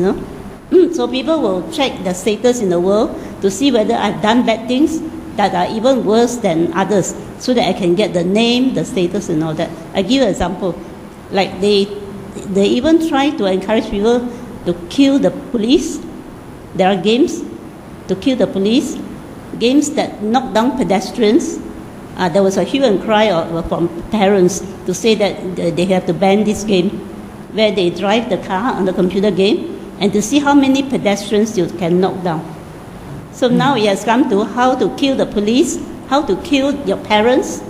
[SPEAKER 8] So people will check the status in the world to see whether I've done bad things that are even worse than others, so that I can get the name, the status and all that. I give you an example. Like they even try to encourage people to kill the police. There are games to kill the police, games that knock down pedestrians. There was a hue and cry from parents to say that they have to ban this game, where they drive the car on the computer game and to see how many pedestrians you can knock down. So now it has come to how to kill the police, how to kill your parents,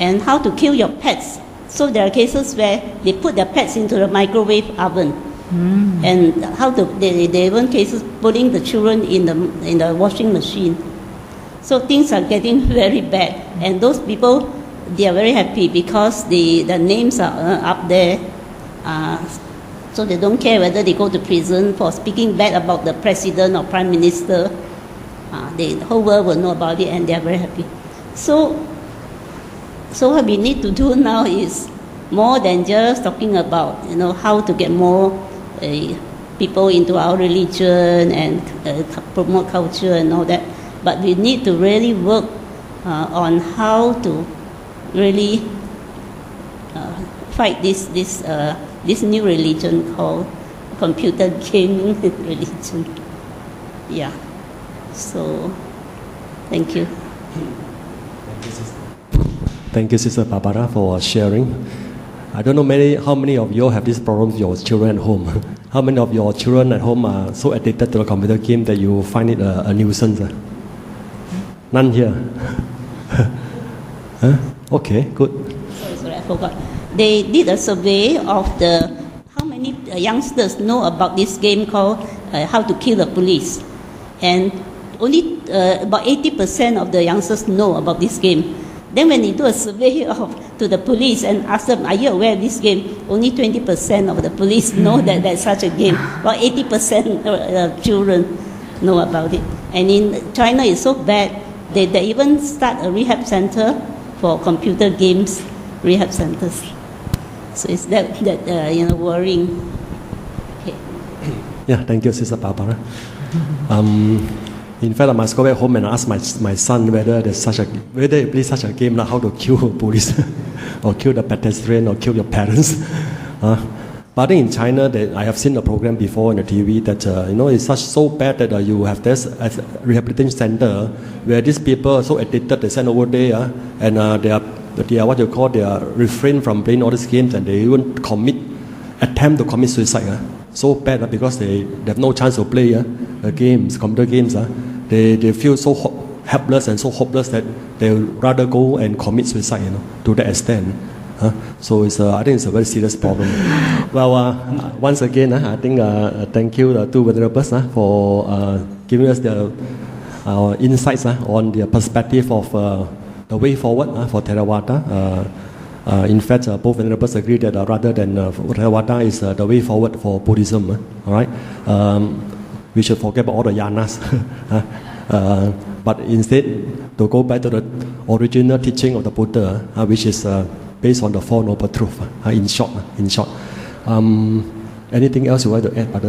[SPEAKER 8] and how to kill your pets. So there are cases where they put their pets into the microwave oven, and how to they even cases putting the children in the washing machine. So things are getting very bad, and those people, they are very happy because the names are up there, so they don't care whether they go to prison for speaking bad about the president or prime minister. The whole world will know about it, and they are very happy. So what we need to do now is more than just talking about, how to get more people into our religion and promote culture and all that. But we need to really work on how to really fight this new religion called computer gaming religion. Yeah. So, thank you.
[SPEAKER 2] Thank you, Sister Barbara, for sharing. I don't know how many of you have this problem with your children at home. How many of your children at home are so addicted to the computer game that you find it a nuisance? None here. Huh? Okay, good.
[SPEAKER 8] Sorry, I forgot. They did a survey of how many youngsters know about this game called How to Kill the Police, and only about 80% of the youngsters know about this game. Then when they do a survey to the police and ask them, are you aware of this game? Only 20% of the police know that there's such a game. About 80% of children know about it. And in China, it's so bad, they even start a rehab center for computer games, rehab centers. So it's that worrying. Okay.
[SPEAKER 2] Yeah, thank you, Sister Barbara. In fact, I must go back home and ask my son whether he plays such a game like how to kill police or kill the pedestrian or kill your parents. But I think in China, I have seen the program before on the TV that it's so bad that you have this rehabilitation center where these people are so addicted, they send over there and they are they are refrain from playing all these games and they even attempt to commit suicide. So bad because they have no chance to play games, computer games. They feel so helpless and so hopeless that they would rather go and commit suicide, to that extent. So I think it's a very serious problem. Well, once again, I think thank you to Venerables for giving us our insights on the perspective of the way forward for Theravada. In fact, both Venerables agree that rather than Theravada is the way forward for Buddhism. All right, we should forget about all the yanas, but instead to go back to the original teaching of the Buddha, which is based on the Four Noble Truths. In short. Anything else you want to add,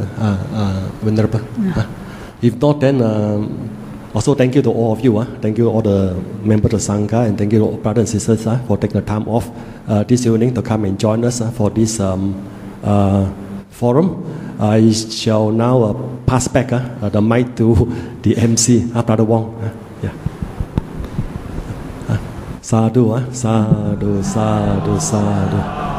[SPEAKER 2] Venerable?
[SPEAKER 4] No.
[SPEAKER 2] If not, then also thank you to all of you. Thank you all the members of Sangha, and thank you all brothers and sisters for taking the time off this evening to come and join us for this forum. I shall now pass back the mic to the MC, Brother Wong. Yeah. Sadhu, sadhu, sadhu, sadhu.